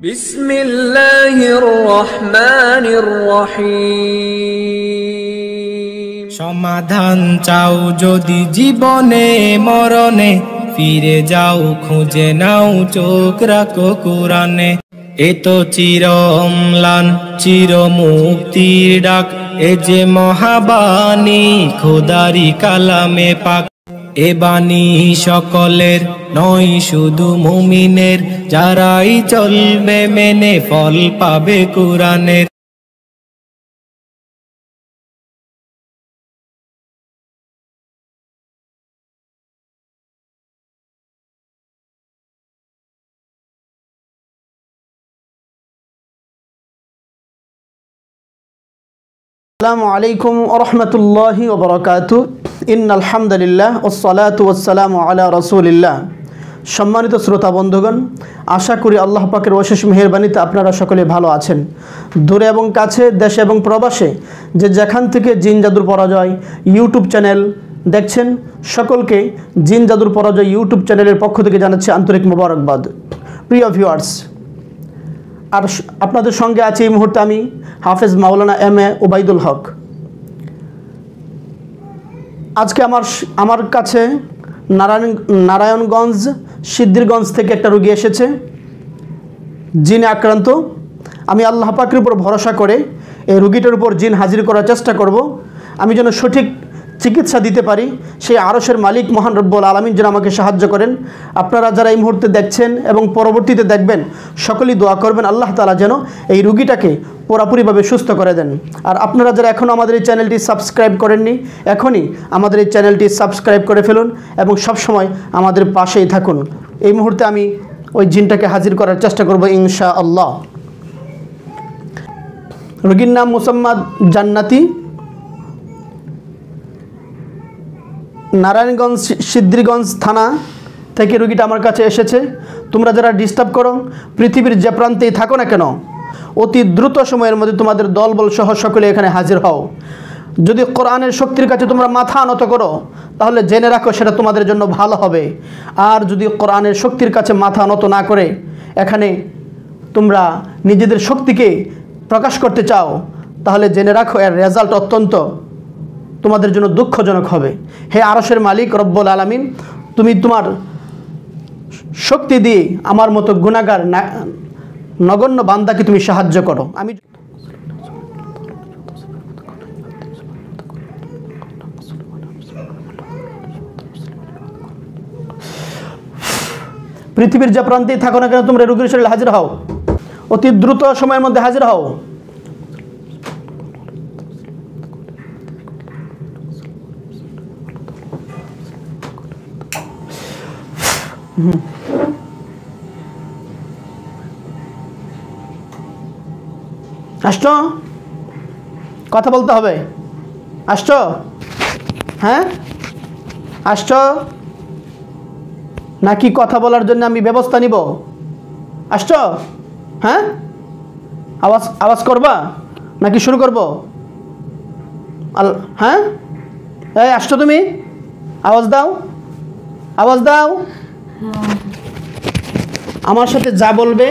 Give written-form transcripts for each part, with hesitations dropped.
বিসমিল্লাহির রহমানির রহিম। সমাধান চাও যদি জীবনে মরণে, ফিরে যাও খুঁজে নাও চোখ রাখো কোরআনে। এ তো চির অম্লান চির মুক্তির ডাক, এ যে মহাবাণী খোদারি কালামে পাক। এ বাণী সকলের নয় শুধু মুমিনের, যারাই চলবে মেনে ফল পাবে কোরআনের। আসসালামু আলাইকুম ওয়া রাহমাতুল্লাহি ওয়া বারাকাতুহু। ইন্নাল হামদুলিল্লাহ ওয়াস সালাতু ওয়াস সালামু আলা রাসূলিল্লাহ। সম্মানিত শ্রোতা বন্ধুগণ, আশা করি আল্লাহ পাকের অশেষ মেহেরবানিতে আপনারা সকলে ভালো আছেন। দূরে এবং কাছে, দেশে এবং প্রবাসে যে যেখান থেকে জিন জাদুর পরাজয় ইউটিউব চ্যানেল দেখছেন, সকলকে জিন জাদুর পরাজয় ইউটিউব চ্যানেলের পক্ষ থেকে জানাচ্ছি আন্তরিক মোবারকবাদ। প্রিয় ভিউয়ার্স, আর আপনাদের সঙ্গে আছি এই মুহূর্তে আমি হাফেজ মাওলানা এম.এ. ওবায়দুল হক। আজকে আমার কাছে নারায়ণগঞ্জ সিদ্ধিরগঞ্জ থেকে একটা রোগী এসেছে, জিনে আক্রান্ত। আমি আল্লাহ পাকের উপর ভরসা করে এই রোগীটার উপর জিন হাজির করার চেষ্টা করব। আমি যেন সঠিক চিকিৎসা দিতে পারি, সেই আরশের মালিক মহান রব্বুল আলামিন যেন আমাকে সাহায্য করেন। আপনারা যারা এই মুহূর্তে দেখছেন এবং পরবর্তীতে দেখবেন, সকলেই দোয়া করবেন আল্লাহ তাআলা যেন এই রোগীটাকে পুরোপুরিভাবে সুস্থ করে দেন। আর আপনারা যারা এখনও আমাদের এই চ্যানেলটি সাবস্ক্রাইব করেননি, এখনই আমাদের এই চ্যানেলটি সাবস্ক্রাইব করে ফেলুন এবং সবসময় আমাদের পাশেই থাকুন। এই মুহূর্তে আমি ওই জিনটাকে হাজির করার চেষ্টা করব ইনশাআল্লাহ। রোগীর নাম মুসাম্মাদ জান্নাতি, নারায়ণগঞ্জ সিদ্ধিরগঞ্জ থানা থেকে রোগীটা আমার কাছে এসেছে। তোমরা যারা ডিস্টার্ব করো, পৃথিবীর যে প্রান্তেই থাকো না কেন, অতি দ্রুত সময়ের মধ্যে তোমাদের দলবল সহ সকলে এখানে হাজির হও। যদি কোরআনের শক্তির কাছে তোমরা মাথা নত করো, তাহলে জেনে রাখো সেটা তোমাদের জন্য ভালো হবে। আর যদি কোরআনের শক্তির কাছে মাথা নত না করে এখানে তোমরা নিজেদের শক্তিকে প্রকাশ করতে চাও, তাহলে জেনে রাখো এর রেজাল্ট অত্যন্ত তোমাদের জন্য দুঃখজনক হবে। হে আরশের মালিক রব্বুল আলামিন, তুমি তোমার শক্তি দিয়ে আমার মতো গুনাহগার নগণ্য বান্দাকে তুমি সাহায্য করো। আমি পৃথিবীর যে প্রান্তেই থাকো না কেন, তোমরা রোগীর শরীরে হাজির হও, অতি দ্রুত সময়ের মধ্যে হাজির হও। আসছো? কথা বলতে হবে। আসছো? হ্যাঁ, আসছো নাকি কথা বলার জন্য আমি ব্যবস্থা নিব? আসছো? হ্যাঁ, আওয়াজ করবা নাকি শুরু করব? হ্যাঁ, এই আসছো তুমি? আওয়াজ দাও, আওয়াজ দাও। আমার সাথে যা বলবে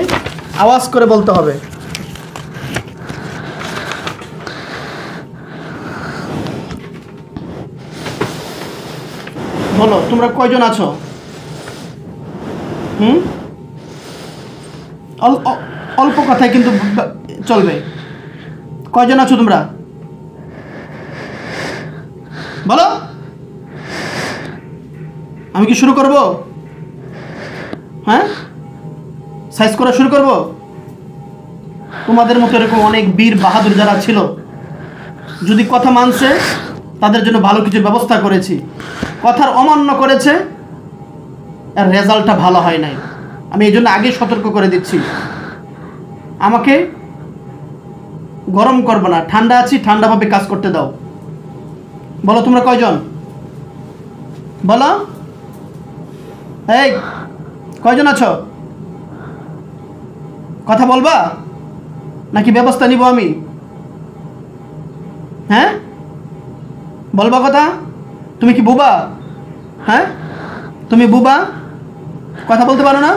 আওয়াজ করে বলতে হবে। বলো তোমরা কয়জন আছো? অল্প কথায় কিন্তু চলবে। কয়জন আছো তোমরা? বলো। আমি কি শুরু করব? হ্যাঁ, সাইজ করা শুরু করব? তোমাদের মতো এরকম অনেক বীর বাহাদুর যারা ছিল, যদি কথা মানছে তাদের জন্য ভালো কিছু ব্যবস্থা করেছি। কথার অমান্য করেছে, এর রেজাল্টটা ভালো হয় নাই। আমি এই জন্য আগে সতর্ক করে দিচ্ছি। আমাকে গরম করবে না, ঠান্ডা আছি, ঠান্ডাভাবে কাজ করতে দাও। বলো তোমরা কয়জন? বলো, এই কয়জন আছো? কথা বলবা নাকি ব্যবস্থা নিব আমি? হ্যাঁ, বলবা কথা? তুমি কি বুবা? হ্যাঁ, তুমি বুবা, কথা বলতে পারো না?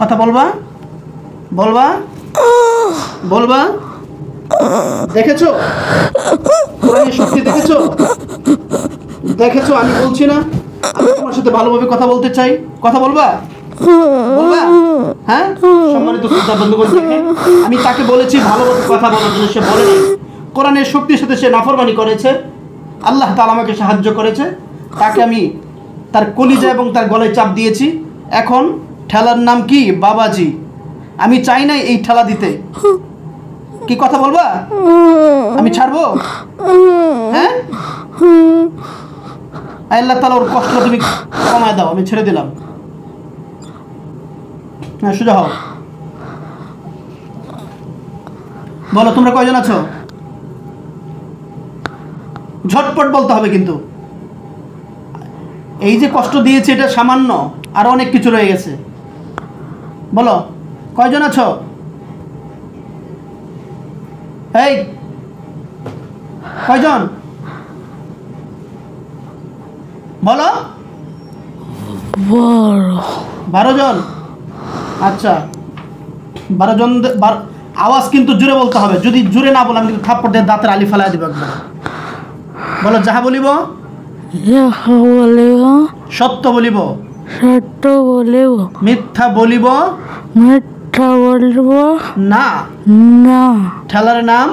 কথা বলবা? বলবা? বলবা? দেখেছো কোরআনের শক্তি? দেখেছো? দেখেছো? আমি বলছি না আমি তোমার সাথে ভালোভাবে কথা বলতে চাই, কথা বলবা? বলবা? হ্যাঁ, সম্মানিত শ্রোতা বন্ধুগণ, আমি তাকে বলেছি ভালোভাবে কথা বলার জন্য, সে বলে নাই। কোরআনের শক্তির সাথে সে নাফরমানি করেছে, আল্লাহ তাআলা আমাকে সাহায্য করেছে, তাকে আমি তার কলিজা এবং তার গলায় চাপ দিয়েছি। এখন ঠেলার নাম কি? বাবাজি। আমি চাই না এই ঠেলা দিতে। কি কথা বলবা? আমি ছাড়বো? হ্যাঁ, আল্লাহ তাআলা ওর কষ্ট তুমি কমায় দাও, আমি ছেড়ে দিলাম। হ্যাঁ, সোজা হও। বলো তোমরা কয়জন আছো? ঝটপট বলতে হবে কিন্তু। এই যে কষ্ট দিয়েছে এটা সামান্য, আরো অনেক কিছু রয়ে গেছে। বলো কয়জন আছো? এই কয়জন? বলো। 12 জন। আচ্ছা, 12 জন। আওয়াজ কিন্তু জোরে বলতে হবে, যদি জোরে না বলে আমি কিন্তু থাপ্পড় দিয়ে দাঁতের আলি ফেলাই দিব একবার। বলো যাহা বলিব সত্য বলিব, সত্য বলিব, মিথ্যা বলিব মিথ্যা বলিব না। না। ঠেলার নাম?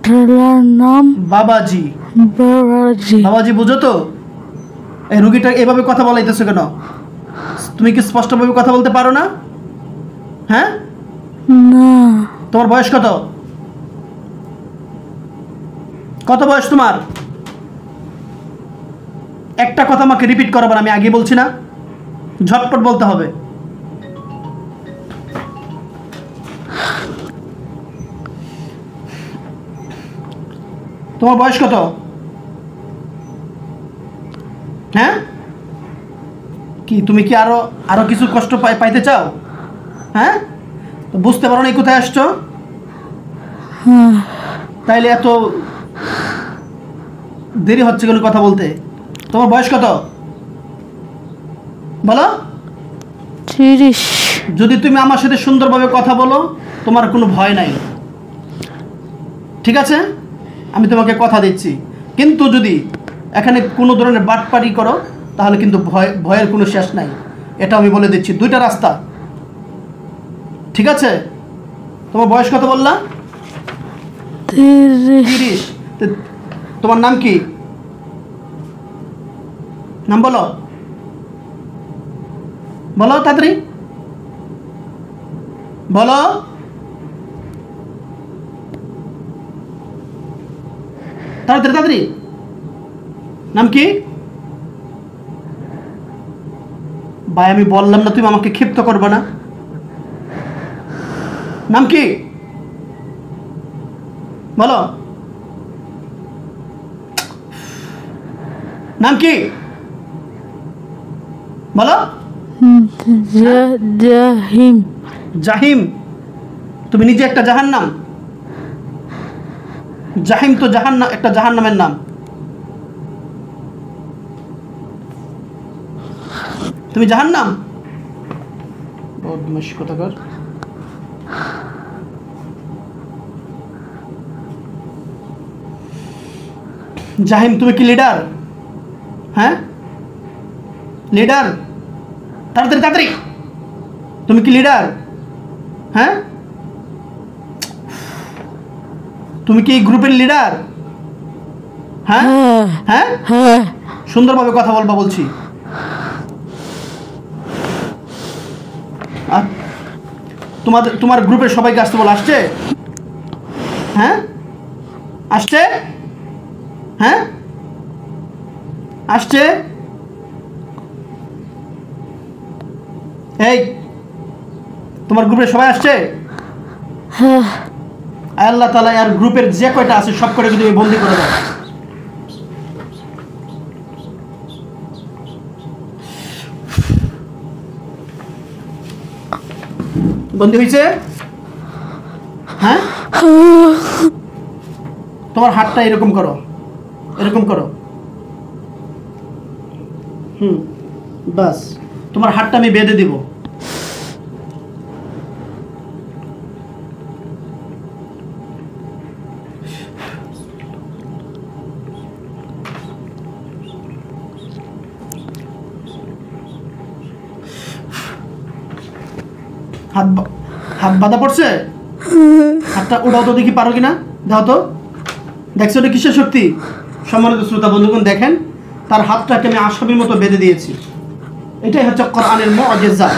ঠেলার নাম বাবাজি। বাবাজি। বাবাজি বুঝো তো? এই রুগীটা এভাবে কথা বলাইতেছো কেন? তুমি কি স্পষ্টভাবে কথা বলতে পারো না? হ্যাঁ, না। তোমার বয়স কত? কত বয়স তোমার? একটা কথা আমাকে রিপিট করাবো না, আমি আগে বলছি না, ঝটপট বলতে হবে। তোমার বয়স কত? হ্যাঁ, কি তুমি কি আরো আরো কিছু কষ্ট পাইতে চাও? হ্যাঁ, তো বুঝতে পারো না কোথায় আসছো? তাইলে এত দেরি হচ্ছে কেন কথা বলতে? তোমার বয়স কত বলো? 30। যদি তুমি আমার সাথে সুন্দরভাবে কথা বলো, তোমার কোনো ভয় নাই, ঠিক আছে? আমি তোমাকে কথা দিচ্ছি। কিন্তু যদি এখানে কোনো ধরনের বাটপারি করো তাহলে কিন্তু ভয়ের কোনো শেষ নাই, এটা আমি বলে দিচ্ছি। 2টা রাস্তা, ঠিক আছে? তোমার বয়স কত বললা? 30। তোমার নাম কি? নাম বলো, বলো তাড়াতাড়ি বলো। তাড়াতাড়ি তাড়াতাড়ি, নাম কি? ভাই আমি বললাম না তুমি আমাকে ক্ষিপ্ত করবে না। নাম কি বলো? নাম কি বলো? জাহিম। জাহিম? তুমি নিজে একটা জাহান্নাম। জাহিম তো জাহান্নাম, একটা জাহান্নামের নাম। তুমি জাহান্নাম? বদমাশ কোথাকার। জাহিম তুমি কি লিডার? হ্যাঁ, লিডার? তাড়াতাড়ি তাড়াতাড়ি, তুমি কি লিডার? হ্যাঁ, তুমি কি এই গ্রুপের লিডার? হ্যাঁ হ্যাঁ, হ্যাঁ। সুন্দরভাবে কথা বলবা বলছি। আর তোমার গ্রুপের সবাইকে আসতে বল। আসছে? হ্যাঁ আসছে? হ্যাঁ আসছে? এই তোমার গ্রুপে সবাই আসছে? হ্যাঁ। আল্লাহ তাআলা আর গ্রুপের যে কয়টা আছে সব কয়টাকে তুমি বন্দি করে দাও। বন্দি হয়েছে? হ্যাঁ, তোমার হাতটা এরকম করো, এরকম করো। বাস, তোমার হাতটা আমি বেঁধে দিব। হাত বাঁধা পড়ছে? হাতটা উঠাও তো দেখি, পারো কিনা, দাও তো। দেখছো এটা কিসের শক্তি? সম্মানিত শ্রোতা বন্ধুগণ, দেখেন তার হাতটাকে আমি আসামির মতো বেঁধে দিয়েছি। এটাই হচ্ছে কোরআনের মুআজিজা।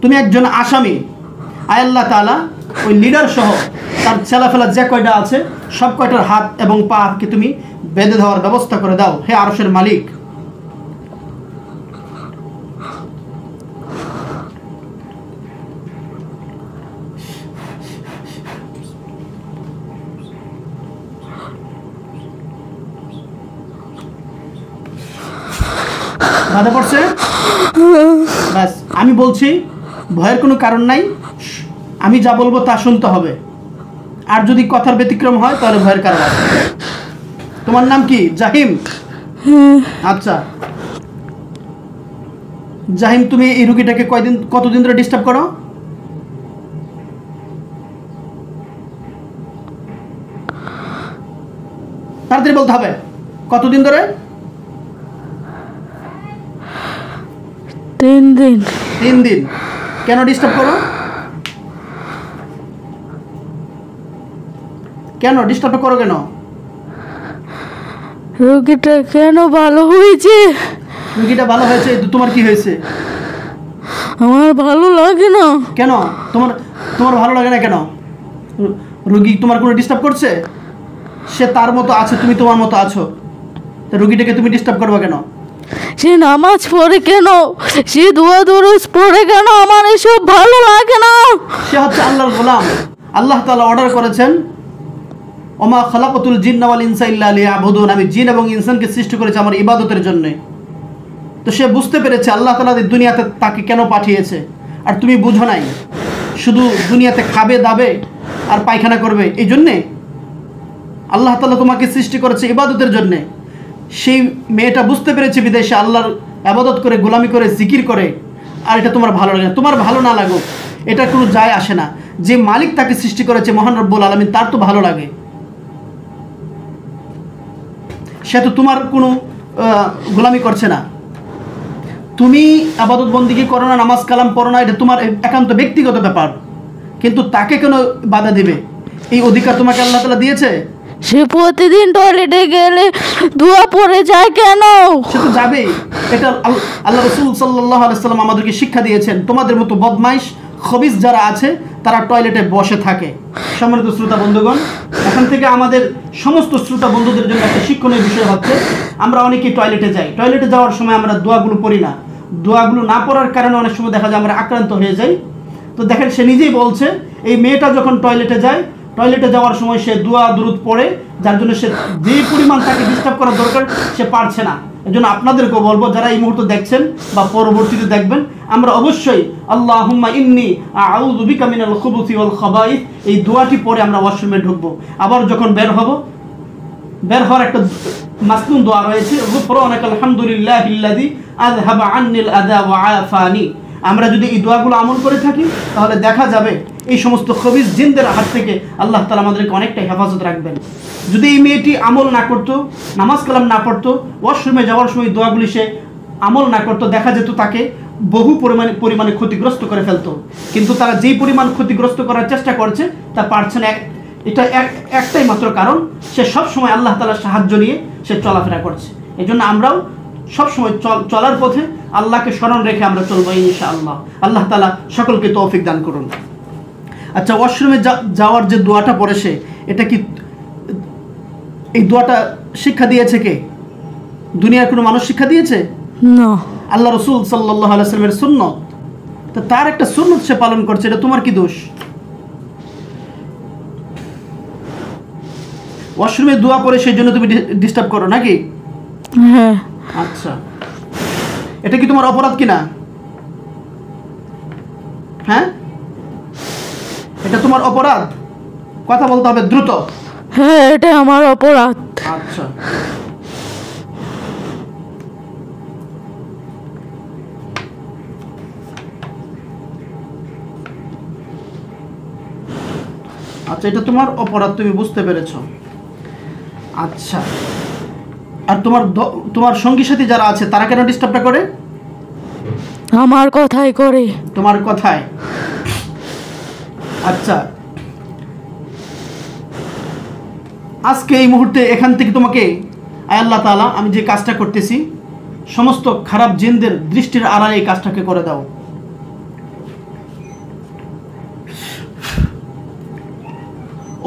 তুমি একজন আসামি, আল্লাহ তাআলা ওই লিডার সহ তার ছেলাফেলা যে কয়টা আছে সব কয়টার হাত এবং পাকে তুমি বেঁধে দেওয়ার ব্যবস্থা করে দাও, হে আরশের মালিক। বাধা পড়ছে? ব্যাস, আমি বলছি, ভয়ের কোনো কারণ নাই। আমি যা বলবো তা শুনতে হবে, আর যদি কথার ব্যতিক্রম হয় তাহলে ভয়ের কারণ আছে। তোমার নাম কি? জাহিম? আচ্ছা জাহিম, তুমি এই রুগীটাকে কতদিন ধরে ডিস্টার্ব করো? তাড়াতাড়ি বলতে হবে, কতদিন ধরে? 3 দিন। 3 দিন। কেন ডিস্টার্ব করো? কেন ডিস্টার্ব করো কেন? রোগীটা কেন ভালো হয়েছে? রুগীটা ভালো হয়েছে, তোমার কি হয়েছে? আমার ভালো লাগে না। কেন তোমার ভালো লাগে না কেন? রুগী তোমার কোনো ডিস্টার্ব করছে? সে তার মতো আছে, তুমি তোমার মতো আছো, তা রুগীটাকে তুমি ডিস্টার্ব করবে কেন? সে নামাজ পড়ে কেন, সে দোয়া দরুদ পড়ে কেন, আমার এসব ভালো লাগে না। সে হচ্ছে আল্লাহর গোলাম। আল্লাহ তাআলা অর্ডার করেছেন, ওমা খালাকাতুল জিন্না ওয়াল ইনসা ইল্লা লিয়াবুদুন, আমি জিন এবং ইনসানকে সৃষ্টি করেছি আমার ইবাদতের জন্য। তো সে বুঝতে পেরেছে আল্লাহ তাআলা দুনিয়াতে তাকে কেন পাঠিয়েছে, আর তুমি বুঝো নাই, শুধু দুনিয়াতে খাবে দাবে আর পায়খানা করবে এই জন্যে। আল্লাহ তাআলা তোমাকে সৃষ্টি করেছে ইবাদতের জন্যে। সেই মেয়েটা বুঝতে পেরেছে বিদেশে আল্লাহর ইবাদত করে, গোলামি করে, জিকির করে, আর এটা তোমার ভালো লাগে না। তোমার ভালো না লাগুক এটা কোনো যায় আসে না। যে মালিক তাকে সৃষ্টি করেছে মহান রব্বুল আলামিন, তার তো ভালো লাগে। সে তো তোমার কোনো গোলামি করছে না। তুমি ইবাদত বন্দেগী করো না, নামাজ কালাম পড়ো না, এটা তোমার একান্ত ব্যক্তিগত ব্যাপার, কিন্তু তাকে কেন বাধা দিবে? এই অধিকার তোমাকে আল্লাহ তাআলা দিয়েছে। সে প্রতিদিন টয়লেটে গেলে দোয়া পড়ে যায় কেন? সে তো যাবেই। এটা আল্লাহ রাসূল সাল্লাল্লাহু আলাইহি সাল্লাম আমাদেরকে শিক্ষা দিয়েছেন। তোমাদের মতো বদমাইশ খবিস যারা আছে তারা টয়লেটে বসে থাকে। সম্মানিত শ্রোতা বন্ধুগণ, এখান থেকে আমাদের সমস্ত শ্রোতা বন্ধুদের জন্য একটা শিক্ষণীয় বিষয় হচ্ছে, আমরা অনেকেই টয়লেটে যাই, টয়লেটে যাওয়ার সময় আমরা দোয়াগুলো পড়ি না। দোয়াগুলো না পড়ার কারণে অনেক সময় দেখা যায় আমরা আক্রান্ত হয়ে যাই। তো দেখেন, সে নিজেই বলছে এই মেয়েটা যখন টয়লেটে যায়, টয়লেটে যাওয়ার সময় সে দোয়া দুরুদ পড়ে, যার জন্য সে যে পরিমাণ তাকে ডিস্টার্ব করা দরকার সে পারছে না। এই জন্য আপনাদেরকেও বলবো, যারা এই মুহূর্তে দেখছেন বা পরবর্তীতে দেখবেন, আমরা অবশ্যই আল্লাহুম্মা ইন্নী আউযু বিকা মিনাল খুবুসি ওয়াল খাবাইস এই দোয়াটি পড়ে আমরা ওয়াশরুমে ঢুকবো। আবার যখন বের হব, বের হওয়ার একটা মাসনুন দোয়া রয়েছে, গুফরানাকাল হামদুলিল্লাহিল্লাযী আযহাবা আন্নিল আযা ওয়া আফানি। আমরা যদি এই দোয়াগুলো আমল করে থাকি তাহলে দেখা যাবে এই সমস্ত খবিস জিনদের হাত থেকে আল্লাহ তাআলা আমাদেরকে অনেকটা হেফাজত রাখবেন। যদি এই মেয়েটি আমল না করতো, নামাজ কালাম না পড়তো, ওয়াশরুমে যাওয়ার সময় দোয়াগুলি সে আমল না করতো, দেখা যেত তাকে বহু পরিমাণে ক্ষতিগ্রস্ত করে ফেলতো। কিন্তু তারা যেই পরিমাণ ক্ষতিগ্রস্ত করার চেষ্টা করছে তা পারছে না। এটা একটাই মাত্র কারণ, সে সব সময় আল্লাহ তাআলার সাহায্য নিয়ে সে চলাফেরা করছে। এই জন্য আমরাও সবসময় চলার পথে আল্লাহকে স্মরণ রেখে আমরা চলবো ইনশাআল্লাহ। আল্লাহ তাআলা সকলকে তৌফিক দান করুন। আচ্ছা, ওয়াশরুমে যাওয়ার যে দোয়াটা পড়ে সে, এটা কি এই দোয়াটা শিক্ষা দিয়েছে কে? দুনিয়ার কোনো মানুষ শিক্ষা দিয়েছে? না। আল্লাহ রাসূল সাল্লাল্লাহু আলাইহি ওয়াসাল্লামের সুন্নাত। তো তার একটা সুন্নত সে পালন করছে, এটা তোমার কি দোষ? ওয়াশরুমে দোয়া পড়ে সেই জন্য তুমি ডিস্টার্ব করো নাকি? হ্যাঁ। আচ্ছা, এটা কি তোমার অপরাধ কিনা? হ্যাঁ, এটা তোমার অপরাধ? কথা বলতে হবে দ্রুত। হ্যাঁ, এটা আমার অপরাধ। আচ্ছা, আচ্ছা, এটা তোমার অপরাধ, তুমি বুঝতে পেরেছো। আচ্ছা, আর তোমার সঙ্গী সাথী যারা আছে তারা কেন ডিস্টার্বটা করে? আমার কথাই করে। তোমার কথায়? আচ্ছা, আজকে এই মুহূর্তে এখান থেকে তোমাকে আয় আল্লাহ তাআলা, আমি যে কাজটা করতেছি সমস্ত খারাপ জিনদের দৃষ্টির আড়ালে এই কাজটাকে করে দাও।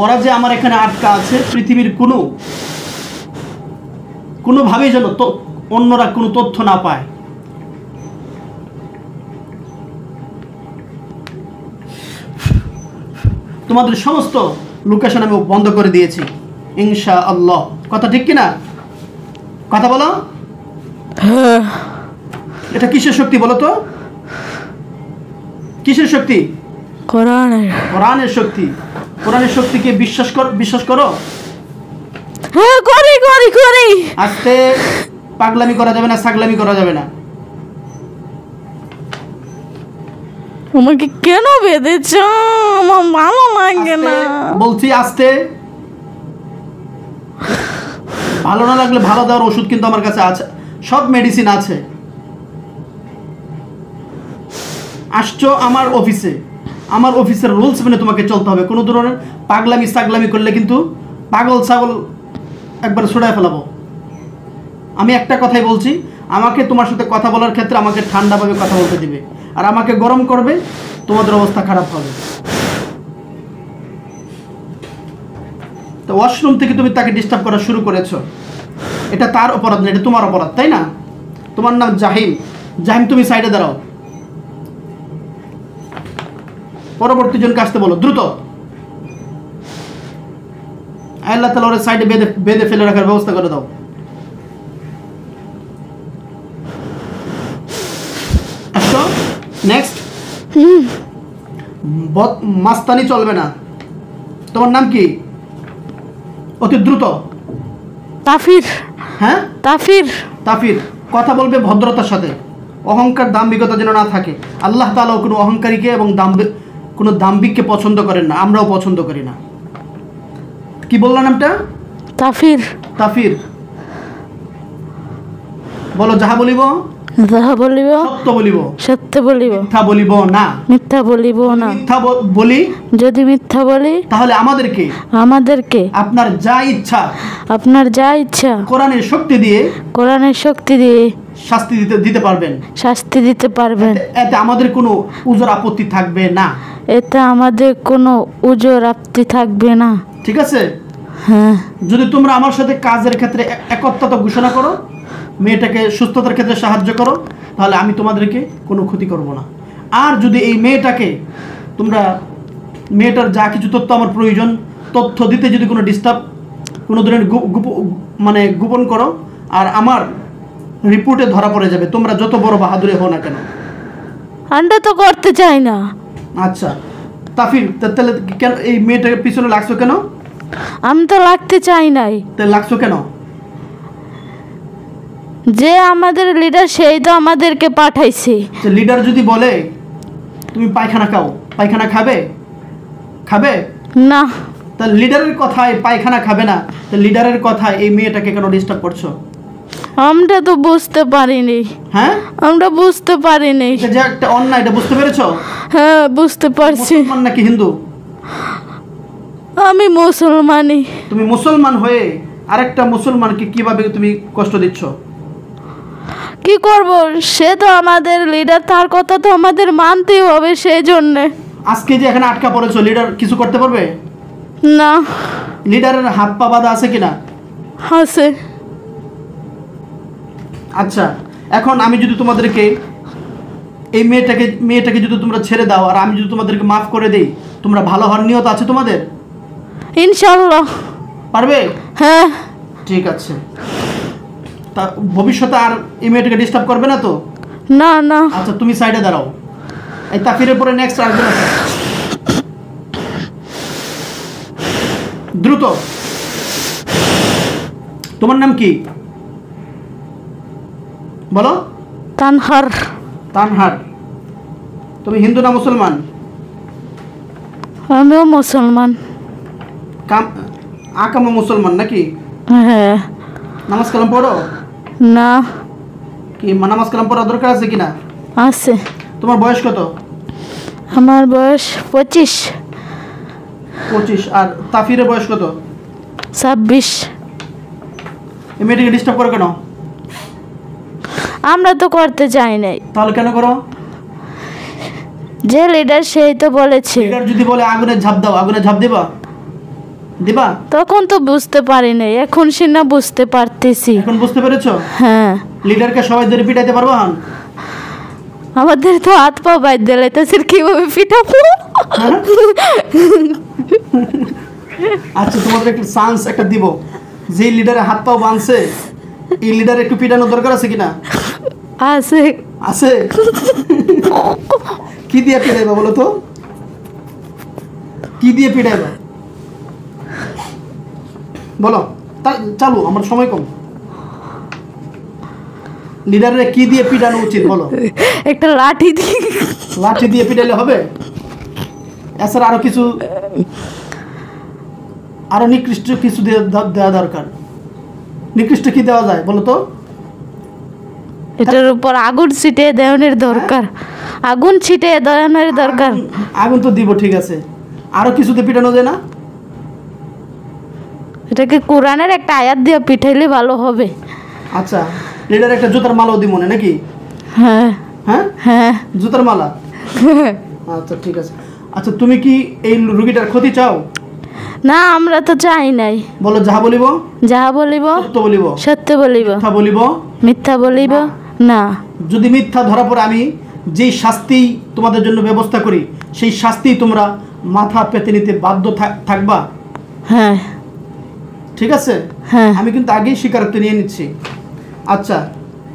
ওরা যে আমার এখানে আটকা আছে, পৃথিবীর কোনোভাবেই যেন অন্যরা কোনো তথ্য না পায়। তোমাদের সমস্ত লোকেশন আমি বন্ধ করে দিয়েছি ইনশাআল্লাহ। কথা ঠিক কিনা? কথা বলো। হ্যাঁ। এটা কিসের শক্তি বলো তো? কিসের শক্তি? কোরআনের শক্তি। কোরআনের শক্তিকে বিশ্বাস করো? হ্যাঁ, করি। আস্তে, পাগলামি করা যাবে না, ছাগলামি করা যাবে না। আমাকে কেন বেঁধেছ? আমার ভালো লাগে না। বলছি আস্তে। ভালো না লাগলে ভালো দেওয়ার ওষুধ কিন্তু আমার কাছে আছে, সব মেডিসিন আছে। আসছো আমার অফিসে, আমার অফিসের রুলস মেনে তোমাকে চলতে হবে। কোনো ধরনের পাগলামি ছাগলামি করলে কিন্তু পাগল ছাগল একবার ছুড়ায় ফেলাবো। আমি একটা কথাই বলছি, আমাকে তোমার সাথে কথা বলার ক্ষেত্রে আমাকে ঠান্ডাভাবে কথা বলতে দিবে, আর আমাকে গরম করবে, তোমাদের অবস্থা খারাপ হবে। তো ওয়াশরুম থেকে তুমি তাকে ডিস্টার্ব করা শুরু করেছো, এটা তার অপরাধ না, এটা তোমার অপরাধ, তাই না? তোমার নাম জাহিম। জাহিম, তুমি সাইডে দাঁড়াও। পরবর্তী জনকে আসতে বলো দ্রুত। আল্লাহ তাআলা ওর সাইডে বেঁধে ফেলে রাখার ব্যবস্থা করে দাও। আসো, নেক্সট। মাস্তানি চলবে না। তোমার নাম কি? অতি দ্রুত। তাফির। হ্যাঁ, তাফির। কথা বলবে ভদ্রতার সাথে, অহংকার দাম্ভিকতা যেন না থাকে। আল্লাহ তাআলা কোনো অহংকারীকে এবং কোনো দাম্ভিককে পছন্দ করেন না, আমরাও পছন্দ করি না। কি বললাম নামটা? তাফির। বলো, যাহা বলিব সত্য বলিব, মিথ্যা বলিব না। যদি মিথ্যা বলি তাহলে আমাদেরকে আপনার যা ইচ্ছা কোরআনের শক্তি দিয়ে শাস্তি দিতে পারবেন। এতে আমাদের কোনো উজর আপত্তি থাকবে না। ঠিক আছে? হ্যাঁ। যদি তোমরা আমার সাথে কাজের ক্ষেত্রে একত্রতা ঘোষণা করো, মেয়েটাকে সুস্থতার ক্ষেত্রে সাহায্য করো, তাহলে আমি তোমাদেরকে কোনো ক্ষতি করব না। আর যদি এই মেয়েটার যা কিছু তথ্য আমার প্রয়োজন, তথ্য দিতে যদি কোনো ধরনের গোপন করো, আর আমার রিপোর্টে ধরা পড়ে যাবে, তোমরা যত বড় বাহাদুরি হও না কেন। আমরা তো করতে চাই না। আচ্ছা তাফির, তাহলে কেন এই মেয়েটাকে পিছনে লাগছো কেন? আমি তো লাগতে চাই নাই। তাহলে লাগছো কেন? যে আমাদের লিডার, সেই তো আমাদেরকে পাঠাইছে। লিডার যদি বলে তুমি পায়খানা খাবে না, তাহলে লিডারের কথায় পায়খানা খাবে না, তো লিডারের কথায় এই মেয়েটাকে কেন ডিস্টার্ব করছো? আমরা তো বুঝতে পারিনি। হ্যাঁ, আমরা বুঝতে পারিনি। এটা যে একটা অন্যায়, এটা বুঝতে পেরেছো? হ্যাঁ, বুঝতে পারছি। মুসলমান নাকি হিন্দু? আমি মুসলমানই। তুমি মুসলমান হয়ে আরেকটা মুসলমানকে কিভাবে তুমি কষ্ট দিচ্ছ? কি করব, সে তো আমাদের লিডার, তার কথা তো আমাদের মানতেই হবে। সেই জন্য আজকে যে এখানে আটকা পড়েছো, লিডার কিছু করতে পারবে না? লিডারের হাত পা বাঁধা আছে কিনা? আছে। আচ্ছা, এখন আমি যদি তোমাদেরকে এই মেয়েটাকে যদি তোমরা ছেড়ে দাও আর আমি যদি তোমাদেরকে মাফ করে দেই, তোমরা ভালো হওয়ার নিয়ত আছে তোমাদের? ইনশাল্লাহ পারবে? হ্যাঁ। ঠিক আছে। তা ভবিষ্যতে আর এই মেয়েটাকে ডিস্টার্ব করবে না তো? না না। আচ্ছা তুমি সাইডে দাঁড়াও। এই তাফিরের পরে নেক্সট আসবে না। দ্রুত। তোমার নাম কি বলো? তানহার। তানহার। তুমি হিন্দু না মুসলমান? আমিও মুসলমান। আকামও মুসলমান নাকি? হ্যাঁ। নামাজ কালাম পড়ো? না। কি নামাজ কালাম পড়া দরকার আছে কিনা? আছে। তোমার বয়স কত? আমার বয়স 25। 25। আর তাফিরের বয়স কত? 26। এই মেয়েটাকে ডিস্টার্ব করো কেন? আমরা তো করতে চাই নাই। তাহলে কেন করো? যে লিডার সেই তো বলেছে। লিডার যদি বলে আগুনে ঝাঁপ দাও, আগুনে ঝাঁপ দিবা? দিবা? তখন তো বুঝতে পারি নাই, এখন সিনা বুঝতে পারতেছি। এখন বুঝতে পেরেছো? হ্যাঁ। লিডারকে সবাই ধরে পিটাইতে পারবো? আমাদের তো হাত পা বাইর দিলে তো কিভাবে পিটাবো? আচ্ছা তোমাদের একটা চান্স একটা দিব, যে লিডারের হাত পাও বাঁধছে এই লিডার একটু পিটানো দরকার আছে কিনা? আছে। আছে। কি দিয়ে পিটাইবা বলো তো? কি দিয়ে পিটাইবা বলো? চালু, আমার সময় কম। লিডারের কি দিয়ে পিটানো উচিত বলো? একটা লাঠি দিয়ে। লাঠি দিয়ে পিটাইলে হবে? এছাড়া আরো কিছু, আরো নিকৃষ্ট কিছু দেওয়া দরকার। নিকৃষ্ট কি দেওয়া যায় বলো তো? এটার উপর আগুন ছিটিয়ে দেওয়ানোর দরকার। আগুন ছিটিয়ে দেওয়ানোর দরকার। আগুন তো দিব, ঠিক আছে, আরো কিছুতে পিটানো যায় না? এটাকে কোরআনের একটা আয়াত দিয়ে পিঠাইলে ভালো হবে। আচ্ছা লিডার একটা জুতার মালাও দিব মনে নাকি? হ্যাঁ হ্যাঁ হ্যাঁ। জুতার মালা। আচ্ছা ঠিক আছে। আচ্ছা তুমি কি এই রোগীটার ক্ষতি চাও? না আমরা তো চাই নাই। বলো যাহা বলিব যাহা বলিব সত্য বলিব, সত্য বলিব, মিথ্যা বলিব মিথ্যা বলিব না। যদি মিথ্যা ধরা পড়ে আমি যেই শাস্তি তোমাদের জন্য ব্যবস্থা করি সেই শাস্তি তোমরা মাথা পেতে নিতে বাধ্য থাকবা? হ্যাঁ। ঠিক আছে। হ্যাঁ। আমি কিন্তু আগেই স্বীকারোক্তি নিয়ে নিচ্ছি। আচ্ছা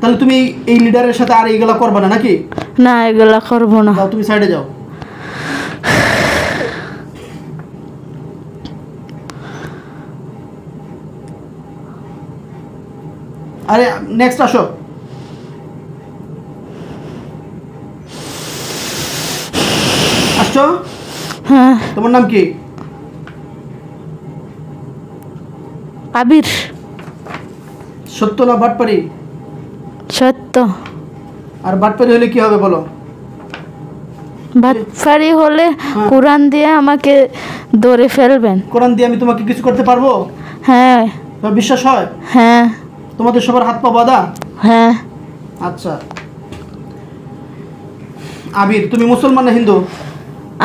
তাহলে তুমি এই লিডারের সাথে আর এইগুলা করবা না নাকি? না এগুলা করবো না। যাও তুমি সাইডে যাও। আরে নেক্সট আসো। আসছো? হ্যাঁ। তোমার নাম কি? আবির। সত্য না বাটপারি? সত্য। আর বাটপারি হলে কি হবে বলো? বাটপারি হলে কোরআন দিয়ে আমাকে ধরে ফেলবেন। কোরআন দিয়ে আমি তোমাকে কিছু করতে পারবো? হ্যাঁ। তোমার বিশ্বাস হয়? হ্যাঁ। তোমাদের সবার হাত পা বাঁধা? হ্যাঁ। আচ্ছা আবির তুমি মুসলমান না হিন্দু?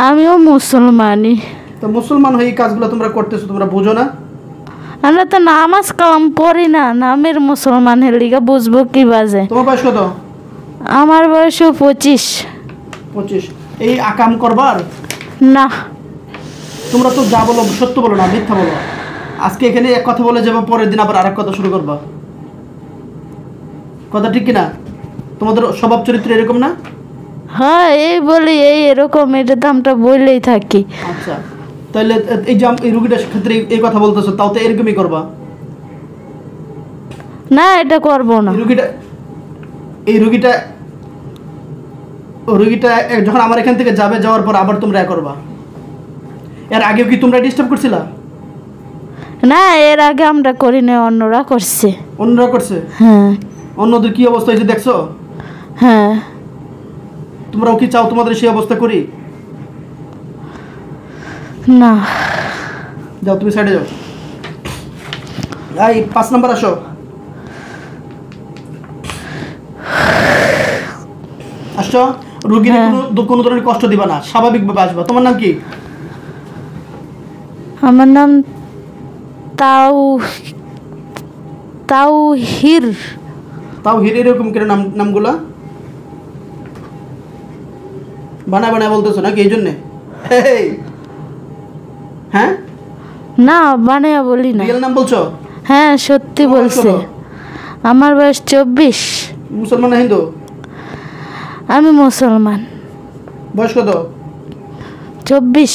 আমিও মুসলমানই। তো মুসলমান হয়ে এই কাজগুলো তোমরা করতেছো, তোমরা বুঝো না? আমরা তো নামাজ কালাম পড়ি না, নামের মুসলমানের লিগা বুঝবো কি বাজে। তোমার বয়স কত? আমার বয়সও 25। 25। এই আকাম করবার না। তোমরা তো যা বলো সত্য বলো না, মিথ্যা বলো। আজকে এখানে এক কথা বলে যাবো, পরের দিন আবার আরেক কথা শুরু করবা। কথা ঠিক কিনা? তোমাদের স্বভাব চরিত্র এরকম না? হ্যাঁ এই বলি এই এরকম, এটা তো আমরা বললেই থাকি। আচ্ছা তাহলে এই যে এই রুগীটার ক্ষেত্রে এই কথা বলতেছো, তাও তো এরকমই করবা? না এটা করবো না। এই রুগীটা যখন আমার এখান থেকে যাবে, যাওয়ার পর আবার তোমরা করবা। এর আগেও কি তোমরা ডিস্টার্ব করছিলা? না এর আগে আমরা করি না, অন্যরা করছে। অন্যরা করছে? হ্যাঁ। অন্যদের কি অবস্থা হয়েছে দেখছো? হ্যাঁ। তোমরাও কি চাও তোমাদের সেই অবস্থা করি? না। যাও তুমি সাইডে যাও। এই 5 নাম্বার আসো। আসছো। রোগীর কোনো ধরনের কষ্ট দিবা না, স্বাভাবিকভাবে আসবা। তোমার নাম কি? আমার নাম তাওহির। তাওহির এরকম কেন নামগুলা? বানায় বানায় বলতেছো নাকি এই জন্যে? হ্যাঁ, না বানিয়ে বলি না। রিয়েল নাম বলছো? হ্যাঁ সত্যি বলছে। আমার বয়স 24। মুসলমান না হিন্দু? আমি মুসলমান। বয়স কত? 24।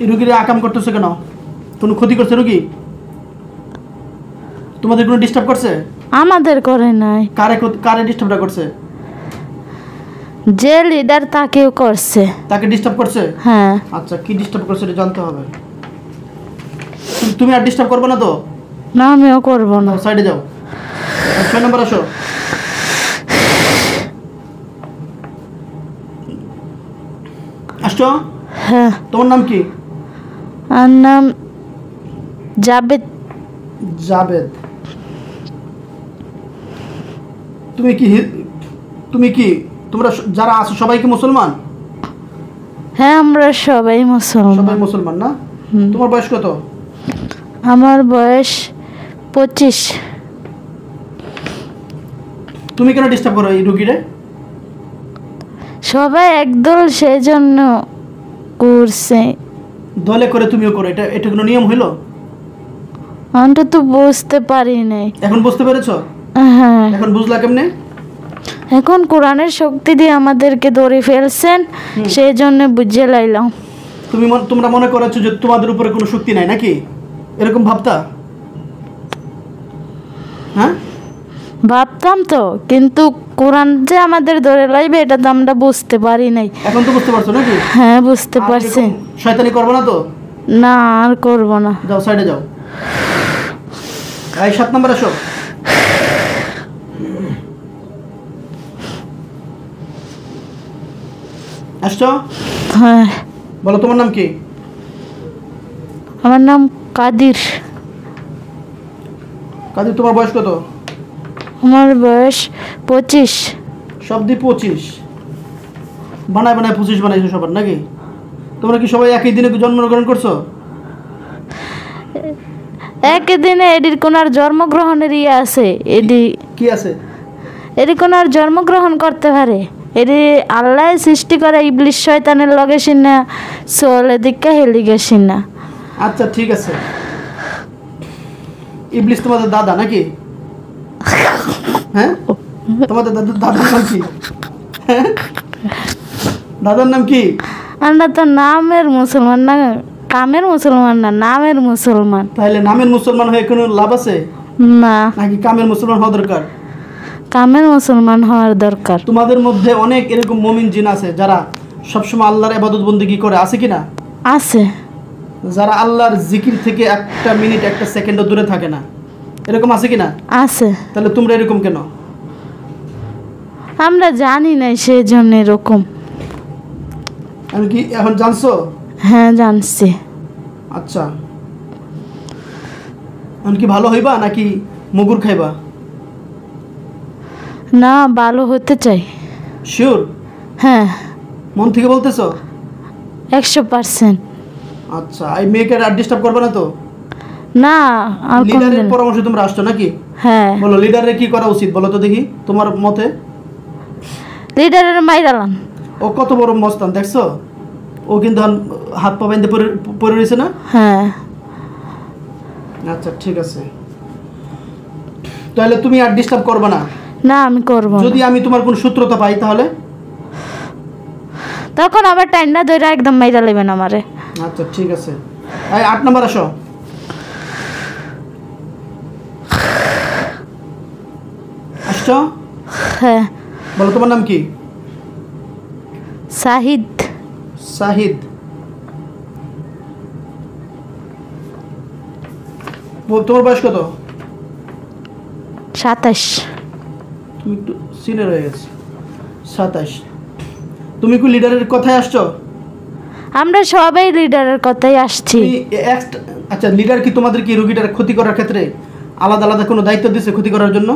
এই রুগীরা আকাম করতেছে কেন? কোনো ক্ষতি করছে রুগী? তোমাদের কোনো ডিস্টার্ব করছে? আমাদের করে নাই। কারে ডিস্টার্বটা করছে? যে লিডার তাকেও করছে। তাকে ডিস্টার্ব করছে? হ্যাঁ। আচ্ছা, কি ডিস্টার্ব করছে এটা জানতে হবে। তুমি আর ডিস্টার্ব করবে না তো? না আমিও করবো না। সাইডে যাও। 6 নম্বর আসো। আসছো? হ্যাঁ। তোমার নাম কি? আর নাম জাবেদ। জাবেদ। তুমি কি তোমরা যারা আছো সবাই কি মুসলমান? হ্যাঁ আমরা সবাই মুসলমান। সবাই মুসলমান না? তোমার বয়স কত? আমার বয়স 25। তুমি কেন ডিস্টার্ব করো এই রুগীরে? সবাই একদল সেই জন্য করছে। দলে করে তুমিও করো, এটা কোনো নিয়ম হইলো? অন্তত বুঝতে পারি নাই। এখন বুঝতে পেরেছো? হ্যাঁ। এখন বুঝলা কেমনে? এখন কোরআনের শক্তি দিয়ে আমাদেরকে ধরে ফেলছেন, সেই জন্য বুঝে লাইলাম। তোমরা মনে করেছো যে তোমাদের উপরে কোনো শক্তি নাই নাকি? এরকম ভাবতা? হ্যাঁ ভাবতাম তো, কিন্তু কোরআন যে আমাদের ধরে লাইবে এটা তো আমরা বুঝতে পারি নাই। এখন তো বুঝতে পারছো নাকি? হ্যাঁ বুঝতে পারছি। শয়তানি করবে না তো? না আর করব না। যাও সাইডে যাও। এই 7 নম্বর আসো। আসছো? হ্যাঁ। বলো তোমার নাম কি? আমার নাম কাদির। কাদির, তোমার বয়স কত? আমার বয়স 25। সব দিয়ে 25? বানায় 25 বানাইছো সবার নাকি? তোমরা কি সবাই একই দিনে জন্মগ্রহণ করছো? একই দিনে এডির কোনার জন্মগ্রহণের ইয়ে আছে। এডি কি আছে? এডি কোনার জন্মগ্রহণ করতে পারে। এডি আল্লাহ সৃষ্টি করে ইবলিশ শয়তানের লগে সিনা চলে দিকে হেলি গেছি না। আচ্ছা ঠিক আছে। ইবলিশ তোমাদের দাদা নাকি? হ্যাঁ, তোমাদের দাদার নাম কি? দাদার নাম কি? আমরা তো নামের মুসলমান না, কামের মুসলমান না, নামের মুসলমান। তাহলে নামের মুসলমান হয়ে কোনো লাভ আছে না, নাকি কামের মুসলমান হওয়া দরকার? কামের মুসলমান হওয়ার দরকার। তোমাদের মধ্যে অনেক এরকম মুমিন জিন আছে যারা সবসময় আল্লাহর ইবাদত বন্দেগী করে, আছে কি না? আছে। যারা আল্লাহর জিকির থেকে একটা মিনিট একটা সেকেন্ডও দূরে থাকে না, এরকম আছে কি না? আছে। তাহলে তোমরা এরকম কেন? আমরা জানি না, সেই জন্য এরকম। আমি কি এখন জানছো? হ্যাঁ জানছি। আচ্ছা, এখন কি ভালো হইবা নাকি মুগুর খাইবা? না, ভালো হতে চাই। শিওর? হ্যাঁ মন থেকে বলতেছো? 100%। আচ্ছা, এই মেয়েকে আর ডিস্টার্ব করবে না তো? না আর লিডারের কোনদিন। পরামর্শে তোমরা আসছো নাকি? হ্যাঁ। বলো লিডারের কি করা উচিত বলো তো দেখি তোমার মতে। লিডারের মাইরালাম। ও কত বড় মস্তান দেখছো? ও কিন্তু হাত পা বেঁধে পড়ে রয়েছে না? হ্যাঁ। আচ্ছা ঠিক আছে, তাহলে তুমি আর ডিস্টার্ব করবে না? না আমি করব না। যদি আমি তোমার কোনো সূত্রতা পাই তাহলে? তখন আবার টাইম না ধরে একদম মাইরা লেবেন আমারে। আচ্ছা ঠিক আছে। এই 8 নম্বর আসো। আসছো? হ্যাঁ। বলো তোমার নাম কি? সাহিদ। সাহিদ। তোমার বয়স কত? 27। তুমি একটু সিনিয়র হয়ে গেছে। 27। তুমি কি লিডারের কথায় আসছো? আমরা সবাই লিডারের কথাই আসছি। আচ্ছা, লিডার কি তোমাদের কি রোগীটার ক্ষতি করার ক্ষেত্রে আলাদা আলাদা কোনো দায়িত্ব দিয়েছে ক্ষতি করার জন্য?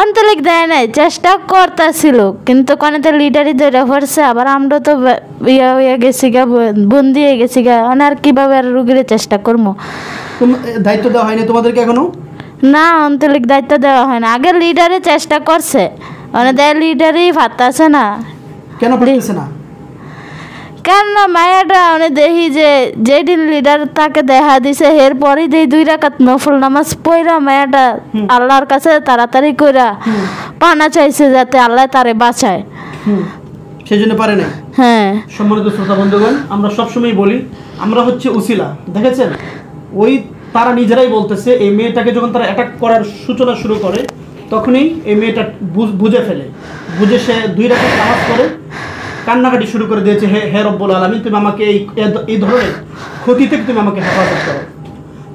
অন্তলিক দেয় নাই, চেষ্টা করতেছিল, কিন্তু কোনটা লিডারই ধরে পড়ছে। আবার আমরা তো ইয়া হয়ে গেছি গা, বন্দি হয়ে গেছি গা। আর কিভাবে আর রুগীর চেষ্টা করবো? দায়িত্ব দেওয়া হয়নি তোমাদেরকে এখনো? না, অন্তলিক দায়িত্ব দেওয়া হয় না। আগে লিডারে চেষ্টা করছে, মানে দেয় লিডারই ভাবতেছে না কেন পারতেছে না? কেন মায়াটা মানে দেখি যে যেদিন লিডার তাকে দেখা দিছে এরপরই দেই 2 রাকাত নফল নামাজ পড়া মায়াটা আল্লাহর কাছে তাড়াতাড়ি কইরা পানা চাইছে যাতে আল্লাহ তারে বাঁচায়। সেই জন্য পারে না। হ্যাঁ সম্মানিত শ্রোতা বন্ধুগণ, আমরা সবসময় বলি আমরা হচ্ছে উসিলা। দেখেছেন, ওই তারা নিজেরাই বলতেছে এই মেয়েটাকে যখন তারা অ্যাটাক করার সূচনা শুরু করে তখনই এই মেয়েটা বুঝে ফেলে, বুঝে সে 2 রাকাত নামাজ পড়ে কান্নাকাটি শুরু করে দিয়েছে, হে রব্বুল আলামিন, তুমি আমাকে এই ধরনের ক্ষতি থেকে তুমি আমাকে হেফাজত করো।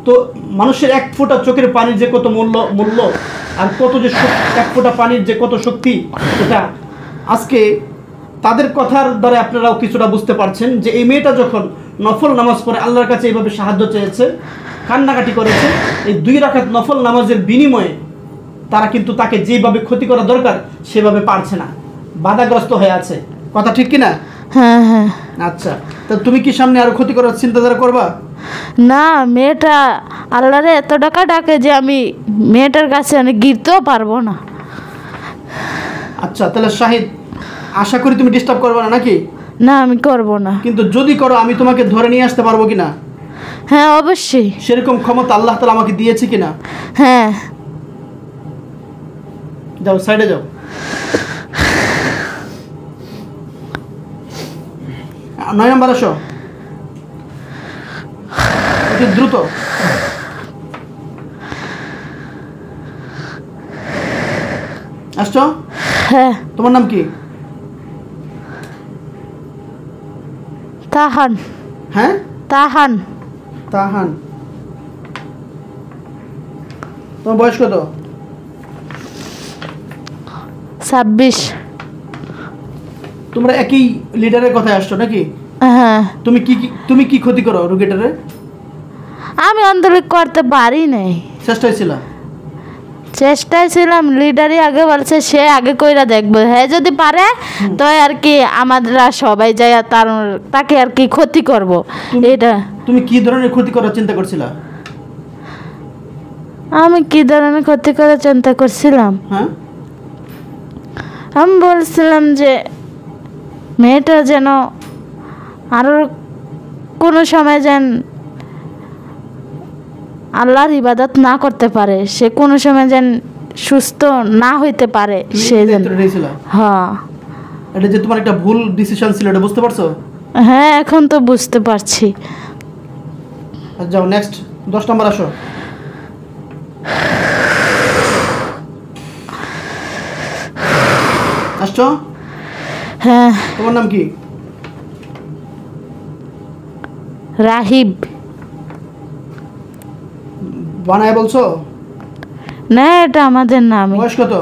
তো মানুষের 1 ফোঁটা চোখের পানির যে কত মূল্য আর কত যে 1 ফোঁটা পানির যে কত শক্তি, এটা আজকে তাদের কথার দ্বারা আপনারাও কিছুটা বুঝতে পারছেন যে এই মেয়েটা যখন নফল নামাজ পড়ে আল্লাহর কাছে এইভাবে সাহায্য চেয়েছে, কান্নাকাটি করেছে, এই 2 রাকাত নফল নামাজের বিনিময়ে তারা কিন্তু তাকে যেভাবে ক্ষতি করা দরকার সেভাবে পারছে না, বাধাগ্রস্ত হয়ে আছে। কথা ঠিক কিনা? হ্যাঁ হ্যাঁ। আচ্ছা, তা তুমি কি সামনে আরো ক্ষতি করার চিন্তাধারা করবা? না, মেয়েটা আল্লাহরে এত টাকা ডাকে যে আমি মেয়েটার কাছে অনেক গিরতেও পারবো না। আচ্ছা, তাহলে শাহিদ, আশা করি তুমি ডিস্টার্ব করবে না নাকি? না, আমি করব না। কিন্তু যদি করো আমি তোমাকে ধরে নিয়ে আসতে পারবো কিনা? হ্যাঁ অবশ্যই। সেরকম ক্ষমতা আল্লাহ তাআলা আমাকে দিয়েছে কিনা? হ্যাঁ। যাও, সাইডে যাও। 9 নম্বর আসো, একটু দ্রুত। আসছো? হ্যাঁ। তোমার নাম কি? তাহান। হ্যাঁ, তাহান। তাহান। তোমার বয়স কত? 26। তোমরা একই লিডারের কথায় আসছো নাকি? হ্যাঁ। তুমি কি ক্ষতি করো রুগীটারে? আমি আন্দোলন করতে পারি নাই। চেষ্টায় ছিল? চেষ্টায় ছিলাম, লিডারই আগে বলছে সে আগে কইরা দেখবো, হ্যাঁ যদি পারে তো আর কি আমরা সবাই যাই তাকে আর কি ক্ষতি করব। এটা তুমি কি ধরনের ক্ষতি করার চিন্তা করছিলা? আমি কি ধরনের ক্ষতি করার চিন্তা করছিলাম? হ্যাঁ, আমি বলছিলাম যে মেয়েটা যেন আরো কোনো সময় যেন আল্লাহর ইবাদত না করতে পারে, সে কোনো সময় যেন সুস্থ না হইতে পারে, সে যেন। হ্যাঁ। এটা যে তোমার একটা ভুল ডিসিশন ছিল, এটা বুঝতে পারছো? হ্যাঁ, এখন তো বুঝতে পারছি। যাও, নেক্সট 10 নম্বর আসো। আসছো? হ্যাঁ। তোমার নাম কি? রাহিব। বানায় বলছো? না, এটা আমাদের নাম। বয়স কত?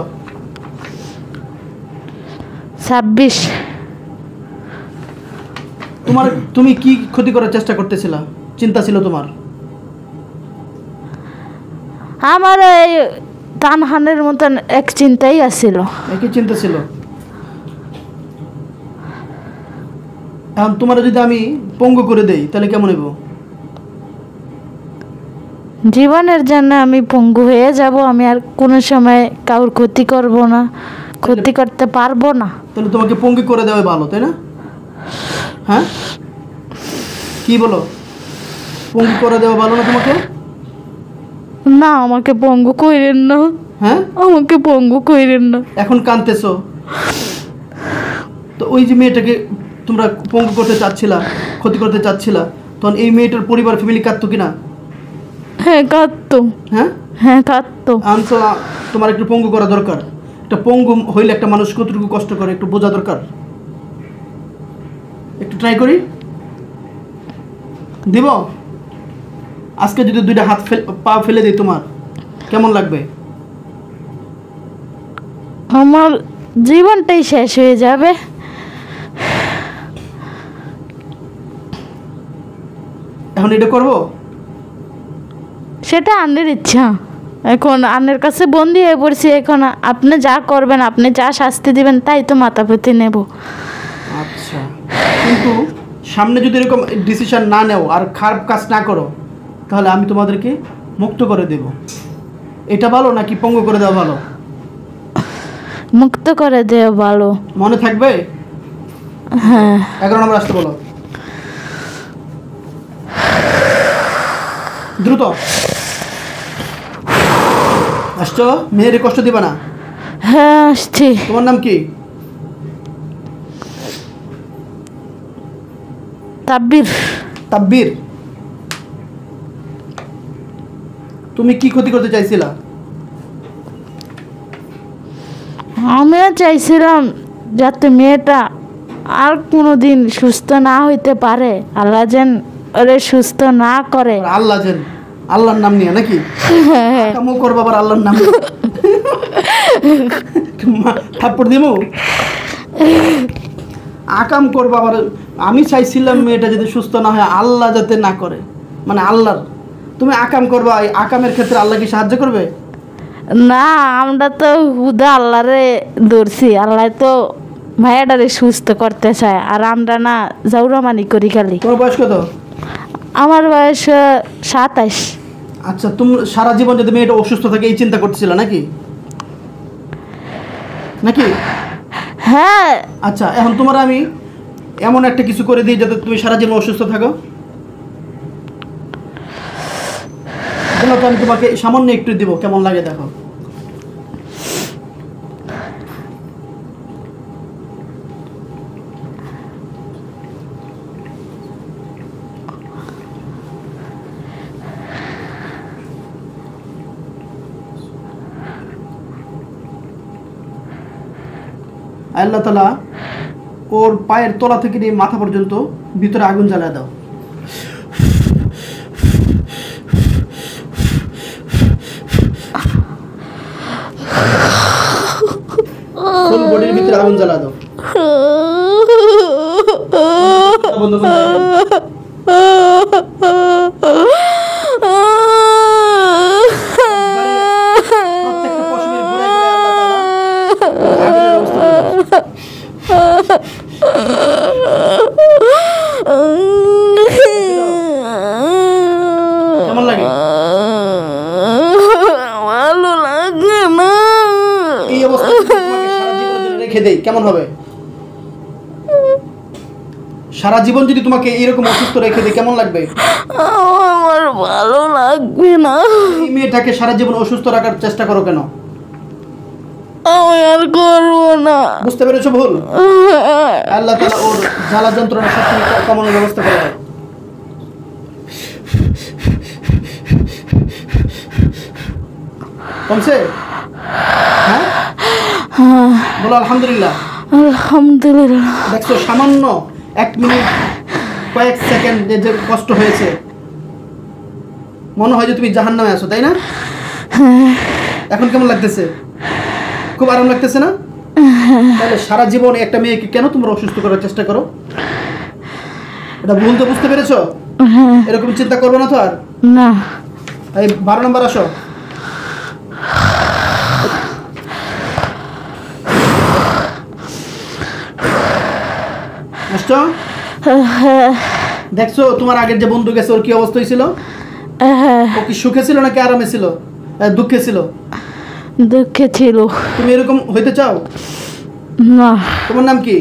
26। তুমি কি ক্ষতি করার চেষ্টা করতেছিলা, চিন্তা ছিল তোমার? আমার এই তানহানের মতন এক চিন্তাই আসছিল। একই চিন্তা ছিল। এখন তোমার যদি আমি পঙ্গু করে দেই তাহলে কেমন হইব? জীবনের জন্য আমি পঙ্গু হয়ে যাব, আমি আর কোনো সময় কাউর ক্ষতি করব না, ক্ষতি করতে পারবো না। তাহলে তোমাকে পঙ্গু করে দেওয়াই ভালো, তাই না? হ্যাঁ, কি বলো? পঙ্গু করে দেওয়া ভালো না তোমাকে? না, আমাকে পঙ্গু কইরেন না। হ্যাঁ, আমাকে পঙ্গু কইরেন না। এখন কাঁদতেছো তো? ওই যে মেয়েটাকে তোমরা পঙ্গু করতে চাচ্ছিলা, ক্ষতি করতে চাচ্ছিলা, তখন এই মেয়েটার পরিবার ফ্যামিলি কাঁদতো কিনা? হ্যাঁ কাঁদতো। হ্যাঁ হ্যাঁ কাঁদতো। আনসো, তোমার একটু পঙ্গু করা দরকার। একটা পঙ্গু হইলে একটা মানুষ কতটুকু কষ্ট করে একটু বোঝা দরকার। একটু ট্রাই করি, দিব? আজকে যদি 2টা হাত পা ফেলে দিই তোমার কেমন লাগবে? আমার জীবনটাই শেষ হয়ে যাবে। এখন এটা করব? সেটা আন্নের ইচ্ছা। এখন আন্নের কাছে বন্দি হয়ে পড়ছি, এখন আপনি যা করবেন, আপনি যা শাস্তি দিবেন তাই তো মাথা পেতে নেব। আচ্ছা, কিন্তু সামনে যদি এরকম ডিসিশন না নেও আর খারাপ কাজ না করো তাহলে আমি তোমাদেরকে মুক্ত করে দেব। এটা ভালো নাকি পঙ্গু করে দেওয়া ভালো? মুক্ত করে দেও ভালো। মনে থাকবে? হ্যাঁ 11 নম্বর আসতে বলো, দ্রুত আসছো। মেয়েরে কষ্ট দিবা না। হ্যাঁ আসছি। তোমার নাম কি? তাব্বির। তাব্বির, তুমি কি ক্ষতি করতে চাইছিলা? আমিও চাইছিলাম যাতে মেয়েটা আর কোনোদিন সুস্থ না হইতে পারে, আল্লাহ যেন ওরে সুস্থ না করে। আল্লাহ যেন, আল্লাহর নাম নিয়ে নাকি কামও করবো আবার আল্লাহর নাম নিয়ে? থাপ্পড় দিমু, আকাম করবো আবার। আমি চাইছিলাম মেয়েটা যদি সুস্থ না হয়, আল্লাহ যাতে না করে, মানে আল্লাহর। তুমি আকাম করবা, এই আকামের ক্ষেত্রে আল্লাহ কি সাহায্য করবে? না, আমরা তো হুদা আল্লাহরে ধরছি, আল্লাহ তো মায়াডারে সুস্থ করতে চায়, আর আমরা না জাউরামানি করি খালি। তোমার বয়স কত? আমার বয়স 27। আচ্ছা, তুমি সারা জীবন যদি মেয়েটা অসুস্থ থাকে এই চিন্তা করতেছিল নাকি নাকি? হ্যাঁ। আচ্ছা, এখন তোমার আমি এমন একটা কিছু করে দিই যাতে তুমি সারা জীবন অসুস্থ থাকো। তো আমি তোমাকে সামান্য একটু দিব, কেমন লাগে দেখো। আল্লাহ তাআলা ওর পায়ের তলা থেকে নিয়ে মাথা পর্যন্ত ভিতরে আগুন জ্বালিয়ে দাও। ফুল বডির ভিতরে আগুন জ্বালিয়ে দাও। বন্ধ করে দাও। প্রত্যেকটা পশমের গোড়ায় গোড়ায় আল্লাহ তাআলা আগুনের ব্যবস্থা করে দাও। কেমন লাগে? ভালো লাগে না। এই অবস্থা তোমাকে সারা জীবনের জন্য রেখে দেই, কেমন হবে? সারা জীবন যদি তোমাকে এরকম অসুস্থ রেখে দেই কেমন লাগবে? আমার ভালো লাগবে না। এই মেয়েটাকে সারা জীবন অসুস্থ রাখার চেষ্টা করো কেন? আমি আর করবো না। বুঝতে পেরেছো ভুল? আল্লাহ তাআলা ওর জ্বালা যন্ত্রণা সবসময় কমানোর ব্যবস্থা করে দেয়। কমছে? হ্যাঁ, বলো আলহামদুলিল্লাহ। আলহামদুলিল্লাহ। দেখছো, সামান্য 1 মিনিট কয়েক সেকেন্ডে যে কষ্ট হয়েছে, মনে হয় যে তুমি জাহান্নামে আছো, তাই না? এখন কেমন লাগতেছে? খুব আরাম লাগতেছে না? তাহলে সারা জীবনে একটা মেয়েকে কেন তোমরা অসুস্থ করার চেষ্টা করো? এটা ভুল তো বুঝতে পেরেছো? এরকম চিন্তা করবো না তো আর। না। এই 12 নম্বর আসো। আসছো? দেখছো তোমার আগের যে বন্ধু গেছে ওর কি অবস্থা হয়েছিল? ও কি সুখে ছিল নাকি আরামে ছিল? দুঃখে ছিল? দুঃখে ছিল। তুমি এরকম হইতে চাও? না। তোমার নাম কি?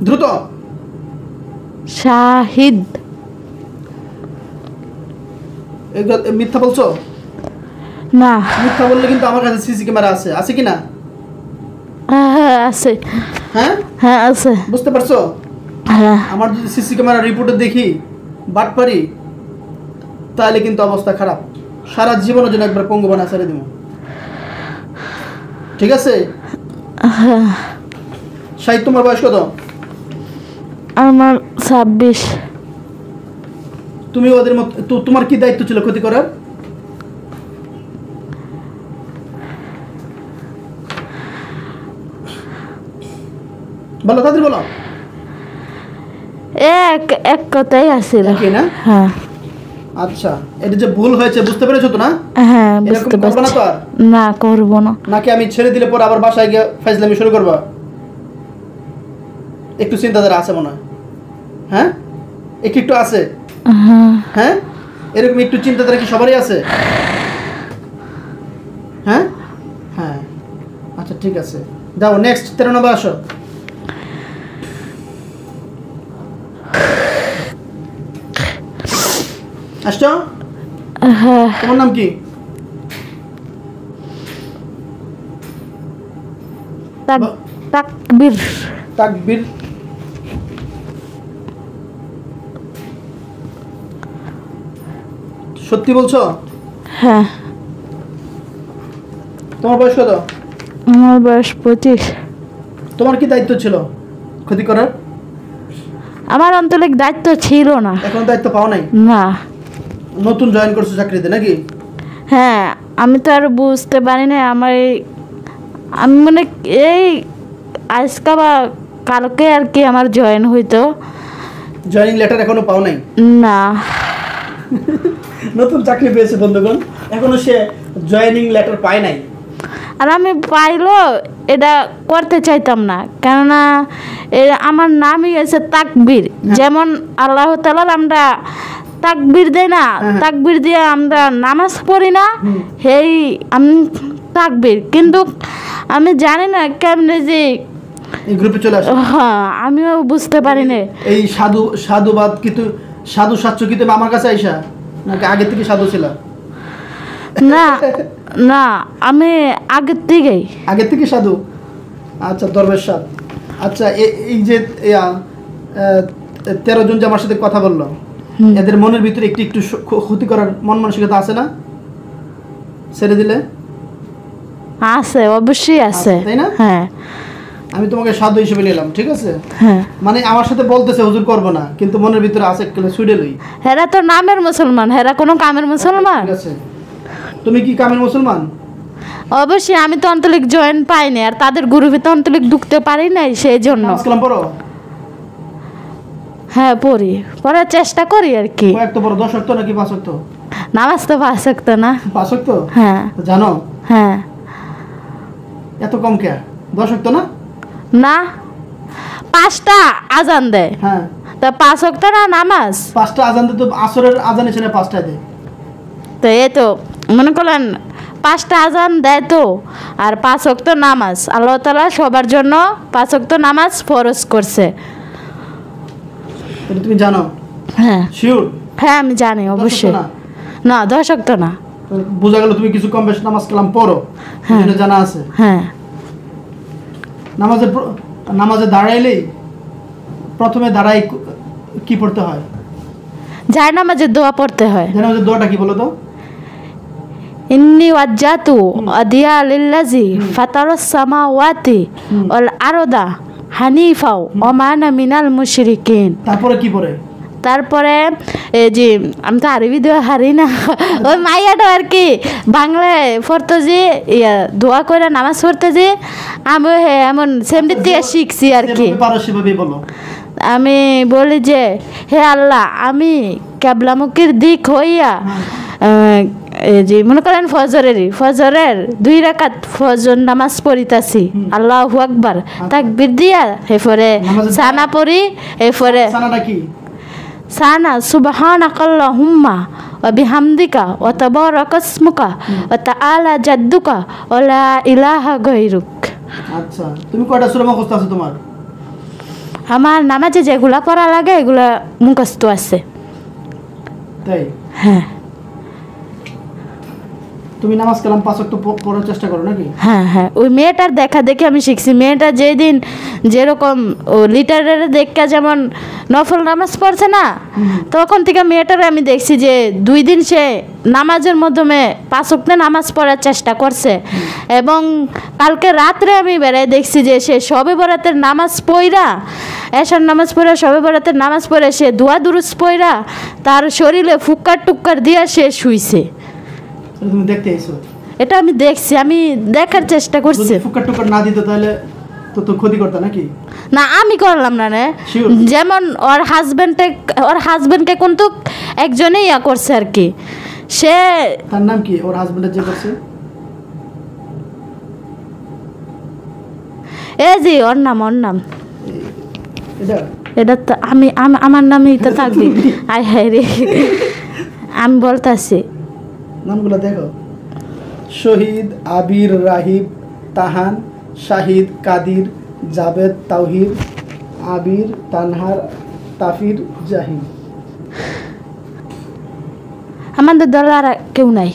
দ্রুত। শাহিদ। মিথ্যা বলছো? না। মিথ্যা বললে কিন্তু আমার কাছে সিসি ক্যামেরা আছে, আছে কি না? হ্যাঁ আছে। হ্যাঁ হ্যাঁ আছে। বুঝতে পারছো? হ্যাঁ। আমার যদি সিসি ক্যামেরা রিপোর্টে দেখি বাটপারি, তাহলে কিন্তু অবস্থা খারাপ। সারা জীবনের জন্য একবার পঙ্গু বানা ছেড়ে দিব, ঠিক আছে? শাহিদ, তোমার বয়স কত? আমার 26। তুমি ওদের মত, তোমার কি দায়িত্ব ছিল ক্ষতি করার? বলো, তাদের বলো। এক কথাই আছে একই না? হ্যাঁ। আচ্ছা, এটা যে ভুল হয়েছে বুঝতে পেরেছো তো না? হ্যাঁ এরকম বুঝতে করবে না পারছি। তো আর? না করব না। নাকি আমি ছেড়ে দিলে পরে আবার বাসায় গিয়ে ফাইজলামি শুরু করবা? একটু চিন্তাধারা আছে মনে হয়, হ্যাঁ? একটু আছে, হ্যাঁ। হ্যাঁ? এরকম একটু চিন্তাধারা কি সবারই আছে? হ্যাঁ হ্যাঁ আচ্ছা ঠিক আছে, যাও নেক্সট 13 নম্বর আসো। আসছো? হ্যাঁ তোমার নাম কি? তাকবীর। তাকবীর। সত্যি বলছো? হ্যাঁ। তোমার বয়স কত? আমার বয়স 25। তোমার কি দায়িত্ব ছিল ক্ষতি করার? আমার আন্তরিক দায়িত্ব ছিল না। এখন দায়িত্ব পাও নাই? না। নতুন জয়েন করছো চাকরিতে নাকি? হ্যাঁ, আমি তো আর বুঝতে পারি না আমার আমি মানে এই আজকে বা কালকে আর কি আমার জয়েন হইতো। জয়েনিং লেটার এখনো পাও নাই? না। নতুন চাকরি পেয়েছে বন্ধুগণ, এখনো সে জয়েনিং লেটার পায় নাই। আর আমি পাইলো এটা করতে চাইতাম না, কেননা আমার নামই হয়েছে তাকবীর। যেমন আল্লাহ তাআলার আমরা তাকবীর দেই না, তাকবীর দিয়ে আমরা নামাজ পড়ি না, সেই আমি তাকবীর। কিন্তু আমি জানি না কেমনে যে এই গ্রুপে চলে আসে। হ্যাঁ, আমিও বুঝতে পারি না। এই সাধুবাদ কিন্তু সাধু সাচ্চ কিন্তু আমার কাছে আইসা নাকি আগে থেকে সাধু ছিল? না না, আমি আগের থেকেই। আগের থেকে সাধু? আচ্ছা, দরবেশ সাধ। আচ্ছা, এই যে 13 জন যে আমার সাথে কথা বললো, এদের মনের ভিতরে একটু একটু ক্ষতি করার মন মানসিকতা আছে না? ছেড়ে দিলে? আছে, অবশ্যই আছে, তাই না? হ্যাঁ। আমি তোমাকে সাধু হিসেবে নিলাম, ঠিক আছে? হ্যাঁ। মানে আমার সাথে বলতেছে হুজুর করবো না, কিন্তু মনের ভিতরে আছে একটু ছুড়ে লই। হেরা তো নামের মুসলমান, হেরা কোনো কামের মুসলমান? ঠিক আছে, তুমি কি কামের মুসলমান? অবশ্যই। আমি তো অন্তলিক জয়েন পাইনি, আর তাদের গ্রুপে তো অন্তলিক ঢুকতে পারি নাই, সেই জন্য। নামাজ কালাম পড়ো? হ্যাঁ, পড়ি, পড়ার চেষ্টা করি আর কি। কয়েকটা পড়ো, 10 ওয়াক্ত নাকি 5 ওয়াক্ত? নামাজ তো 5 ওয়াক্ত না? 5 ওয়াক্ত? হ্যাঁ। জানো? হ্যাঁ। এত কম কে? 10 ওয়াক্ত না? না, 5টা আজান দেয়। হ্যাঁ, তা 5 ওয়াক্ত না নামাজ? 5টা আজান দিতে, আসরের আজান এসে 5টায় দেয়। তো এই তো মনে করলেন 5টা আজান দেয় তো, আর 5 ওয়াক্ত নামাজ। আল্লাহ তাআলা সবার জন্য 5 ওয়াক্ত নামাজ ফরজ করছে। এটা তুমি জানো? হ্যাঁ। শিওর? হ্যাঁ, আমি জানি অবশ্যই। না, 10 ওয়াক্ত না। বোঝা গেল তুমি কিছু কম বেশ নামাজ কালাম পড়ো, এটা জানা আছে। হ্যাঁ। নামাজে দাঁড়াইলেই প্রথমে দাঁড়াই কি পড়তে হয়? যায় নামাজে দোয়া পড়তে হয়। জানামাজের দোয়াটা কি বলো তো? ইন্নী ওয়াজ্জাতু আদিয়া লিল্লাজি ফাতারাস সামাওয়াতি ওয়াল আরদা হানিফাও ওয়া মা আনা মিনাল মুশরিকিন। তারপরে কি পড়ে? তারপরে এই যে আমি তো আরবি দোয়া হারি না, ওই মাইয়াটা আর কি বাংলায় পড়তো যে দোয়া করে নামাজ পড়তে যে আমি এমন সেমটির থেকে শিখছি আর কি। পারো সেভাবে বলো। আমি বলি যে হে আল্লাহ, আমি ক্যাবলামুখীর দিক হইয়া যে মনে করেন ফজরের 2 রাকাত ফজর নামাজ পড়িতাছি, আল্লাহু আকবার তাকবীর দিয়া এরপরে সানা পড়ি। এরপরে সানাটা কি? সানা সুবহানাকাল্লাহুম্মা ওয়া বিহামদিকা ওয়া তাবারাকা ইসমুকা ওয়া তাআলা জাদ্দুকা ওয়া লা ইলাহা গায়রুক। আচ্ছা, তুমি কয়টা সূরা মুখস্থ আছে তোমার? আমার নামাজে যেগুলা পড়া লাগে এগুলা মুখস্থ আছে। তাই? হ্যাঁ। তুমি নামাজ কালাম 5 ওয়াক্ত পড়ার চেষ্টা করো নাকি? হ্যাঁ হ্যাঁ, ওই মেয়েটার দেখা দেখে আমি শিখছি। মেয়েটা যেদিন যেরকম ও লিটারের দেখা যেমন নফল নামাজ পড়ছে না, তখন থেকে মেয়েটার আমি দেখছি যে 2 দিন সে নামাজের মাধ্যমে 5 ওয়াক্ত নামাজ পড়ার চেষ্টা করছে। এবং কালকে রাত্রে আমি বেড়ায় দেখছি যে সে শবে বরাতের নামাজ পড়া, এশার নামাজ পড়া, শবে বরাতের নামাজ পড়ে সে দোয়া দুরুস পড়া তার শরীরে ফুক্কার টুক্কার দিয়া সে শুইছে। তুমি দেখতে এসো? এটা আমি দেখছি, আমি দেখার চেষ্টা করছি। ফুক্কার টুক্কার না দিত তাহলে তো ক্ষতি করতে নাকি? না, আমি করলাম না রে। যেমন ওর হাজবেন্ডকে কিন্তু একজনেই ইয়া করছে আর কি। সে তার নাম কি? ওর হাজবেন্ডের যে করছে? এই যে ওর নাম এটা তো আমি আমার নামই তো থাকবে। আয় হায় রে, আমি বলতাছি নামগুলো দেখো। শহীদ, আবির, রাহিব, তাহান, শাহিদ, কাদির, জাবেদ, তাওহির, আবির, তানহার, তাফির, জাহিদ। আমাদের দলে আর কেউ নাই,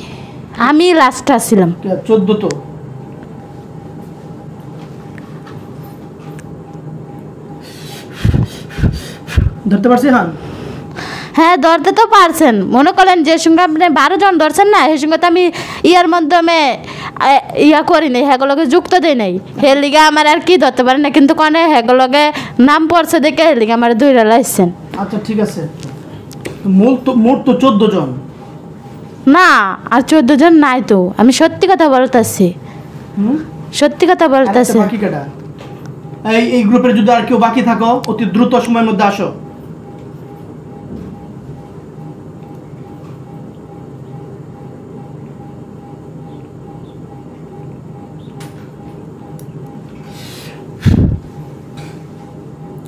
আমি লাস্ট আসছিলাম। 14 তো। ধরতে পারছি হান? হ্যাঁ ধরতে তো পারছেন, মনে করেন যে সঙ্গে আপনি 12 জন ধরছেন না, সেই সঙ্গে তো আমি ইয়ার মাধ্যমে ইয়া করি নাই, হেগুলোকে যুক্ত দিই নাই, হের লিগে আমার আর কি ধরতে পারে না, কিন্তু কনে হেগুলোকে নাম পড়ছে দেখে হের লিগে আমার ধরে লাইছেন। আচ্ছা ঠিক আছে, মোট তো 14 জন। না আর 14 জন নাই তো, আমি সত্যি কথা বলতেছি, সত্যি কথা বলতেছি। বাকি কেডা? এই গ্রুপের যদি আর কেউ বাকি থাকো অতি দ্রুত সময়ের মধ্যে আসো।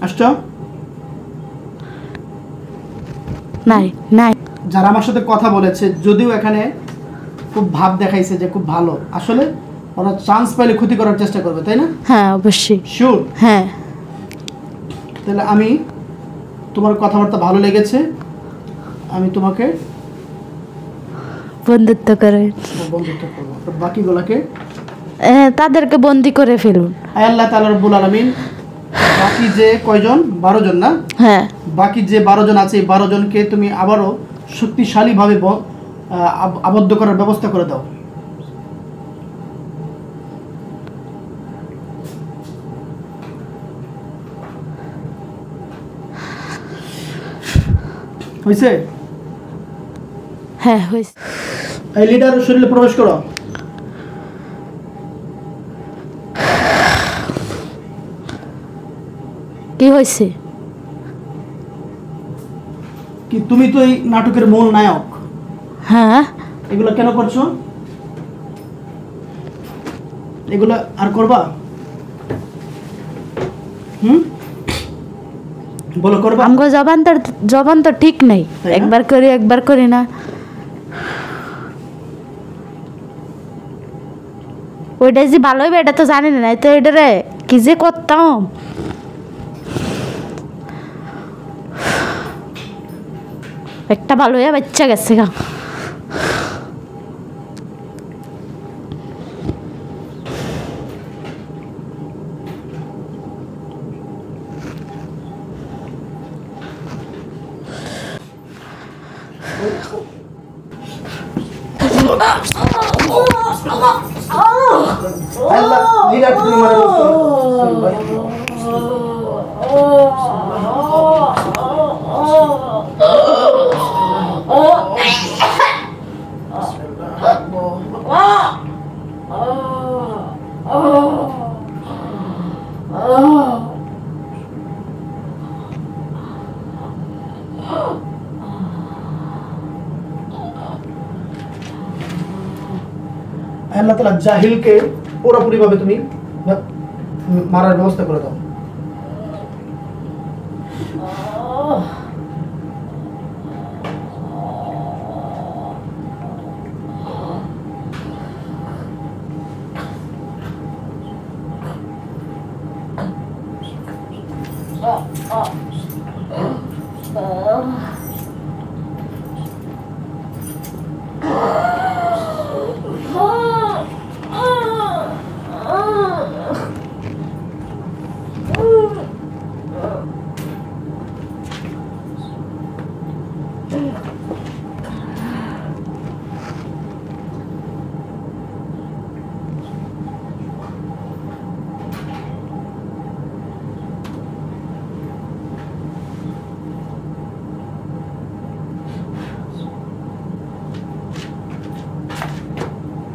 আসছো? নাই নাই, যারা আমার সাথে কথা বলেছে, যদিও এখানে খুব ভাব দেখাইছে যে খুব ভালো, আসলে ওরা চান্স পাইলে ক্ষতি করার চেষ্টা করবে, তাই না? হ্যাঁ অবশ্যই শিওর? হ্যাঁ। তাহলে আমি, তোমার কথাবার্তা ভালো লেগেছে, আমি তোমাকে বন্ধুত্ব করে বন্ধুত্ব করবো। বাকিগুলোকে তাদেরকে বন্দি করে ফেলুন। আল্লাহ তাআলা রব্বুল আলামিন বাকি যে কয়জন, 12 জন না? হ্যাঁ বাকি যে 12 জন আছে, এই 12 জনকে তুমি আবারও শক্তিশালীভাবে আবদ্ধ করার ব্যবস্থা করে দাও। হয়েছে? হ্যাঁ হয়েছে। এই লিডার শরীরে প্রবেশ করো। কি হয়েছে? কি তুমি তো এই নাটকের মূল নায়ক, হ্যাঁ। এগুলো কেন করছো? এগুলো আর করবা? বলো করবা? আমগো জবান তো ঠিক নাই, তাই না? একবার করি একবার করি না। ওইটা যে ভালো হইবে এটা তো জানি না, তো এটারে কি যে করতাম। একটা ভালো হইয়া বাচ্চা গেছে গা। আল্লাহ লিডার তুমি মারা গেছো। আল্লাহ তাআলা জাহিলকে পুরোপুরিভাবে তুমি মারার ব্যবস্থা করে দাও।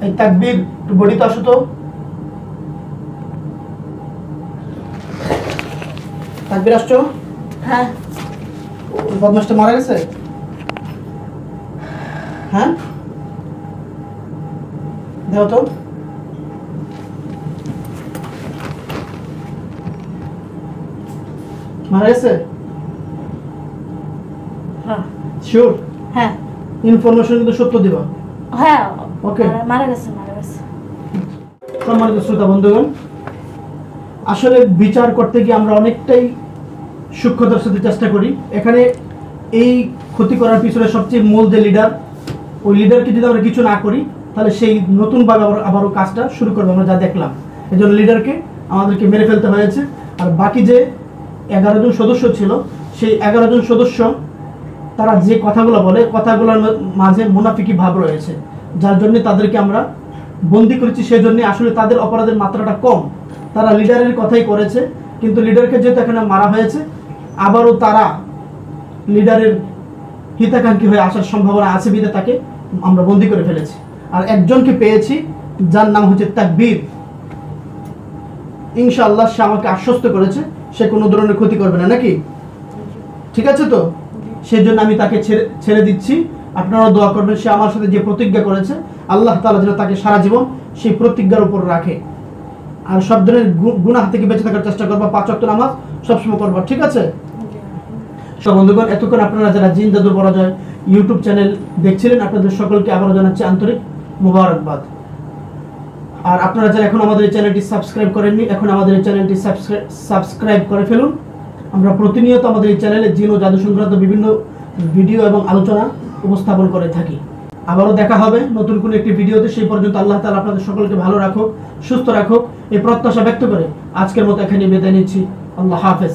এই তাকবীর বডিতে আসো তো। তাকবীর আসছো? হ্যাঁ। বদমাশটা মারা গেছে? হ্যাঁ দেখো তো। মারা গেছে? হ্যাঁ শিওর? হ্যাঁ ইনফরমেশন কিন্তু সত্য দিবা। হ্যাঁ ওকে মারা গেছে মারা গেছে। সম্মানিত শ্রোতা বন্ধুগণ, আসলে বিচার করতে গিয়ে আমরা অনেকটাই সূক্ষ্মতার সাথে চেষ্টা করি। এখানে এই ক্ষতি করার পিছনে সবচেয়ে মূল যে লিডার, ওই লিডারকে যদি আমরা কিছু না করি তাহলে সেই নতুনভাবে আবারও কাজটা শুরু করবে, আমরা যা দেখলাম। এই জন্য লিডারকে আমাদেরকে মেরে ফেলতে হয়েছে। আর বাকি যে 11 জন সদস্য ছিল, সেই 11 জন সদস্য তারা যে কথাগুলো বলে, কথাগুলোর মাঝে মুনাফিকি ভাব রয়েছে, যার জন্য তাদেরকে আমরা বন্দি করেছি। সেজন্য আসলে তাদের অপরাধের মাত্রাটা কম, তারা লিডারের কথাই করেছে, কিন্তু লিডারকে যেহেতু এখানে মারা হয়েছে, আবারও তারা লিডারের হিতাকাঙ্ক্ষী হয়ে আসার সম্ভাবনা আছে বিধে তাকে আমরা বন্দি করে ফেলেছি। আর একজনকে পেয়েছি যার নাম হচ্ছে তাকবীর। ইনশাআল্লাহ সে আমাকে আশ্বস্ত করেছে সে কোনো ধরনের ক্ষতি করবে না, নাকি ঠিক আছে তো? সেই জন্য আমি তাকে ছেড়ে দিচ্ছি। আপনারাও দোয়া করবেন, সে আমার সাথে যে প্রতিজ্ঞা করেছে আল্লাহ তাআলা যেন তাকে সারা জীবন সেই প্রতিজ্ঞার উপর রাখে। আর সব ধরনের গুনাহ থেকে বেঁচে থাকার চেষ্টা করবা, 5 ওয়াক্ত নামাজ সবসময় করবা, ঠিক আছে? সব বন্ধুগণ, এতক্ষণ আপনারা যারা জিন জাদু পরাজয় ইউটিউব চ্যানেল দেখছিলেন, আপনাদের সকলকে আবারও জানাচ্ছি আন্তরিক মোবারকবাদ। আর আপনারা যারা এখন আমাদের এই চ্যানেলটি সাবস্ক্রাইব করেননি, এখন আমাদের এই চ্যানেলটি সাবস্ক্রাইব করে ফেলুন। আমরা প্রতিনিয়ত আমাদের এই চ্যানেলে জিন ও জাদু সংক্রান্ত বিভিন্ন ভিডিও এবং আলোচনা উপস্থাপন করে থাকি। আবারও দেখা হবে নতুন কোনো একটি ভিডিওতে। সেই পর্যন্ত আল্লাহ তাআলা আপনাদের সকলকে ভালো রাখুক, সুস্থ রাখুক, এই প্রত্যাশা ব্যক্ত করে আজকের মতো এখানে বিদায় নিচ্ছি। আল্লাহ হাফেজ।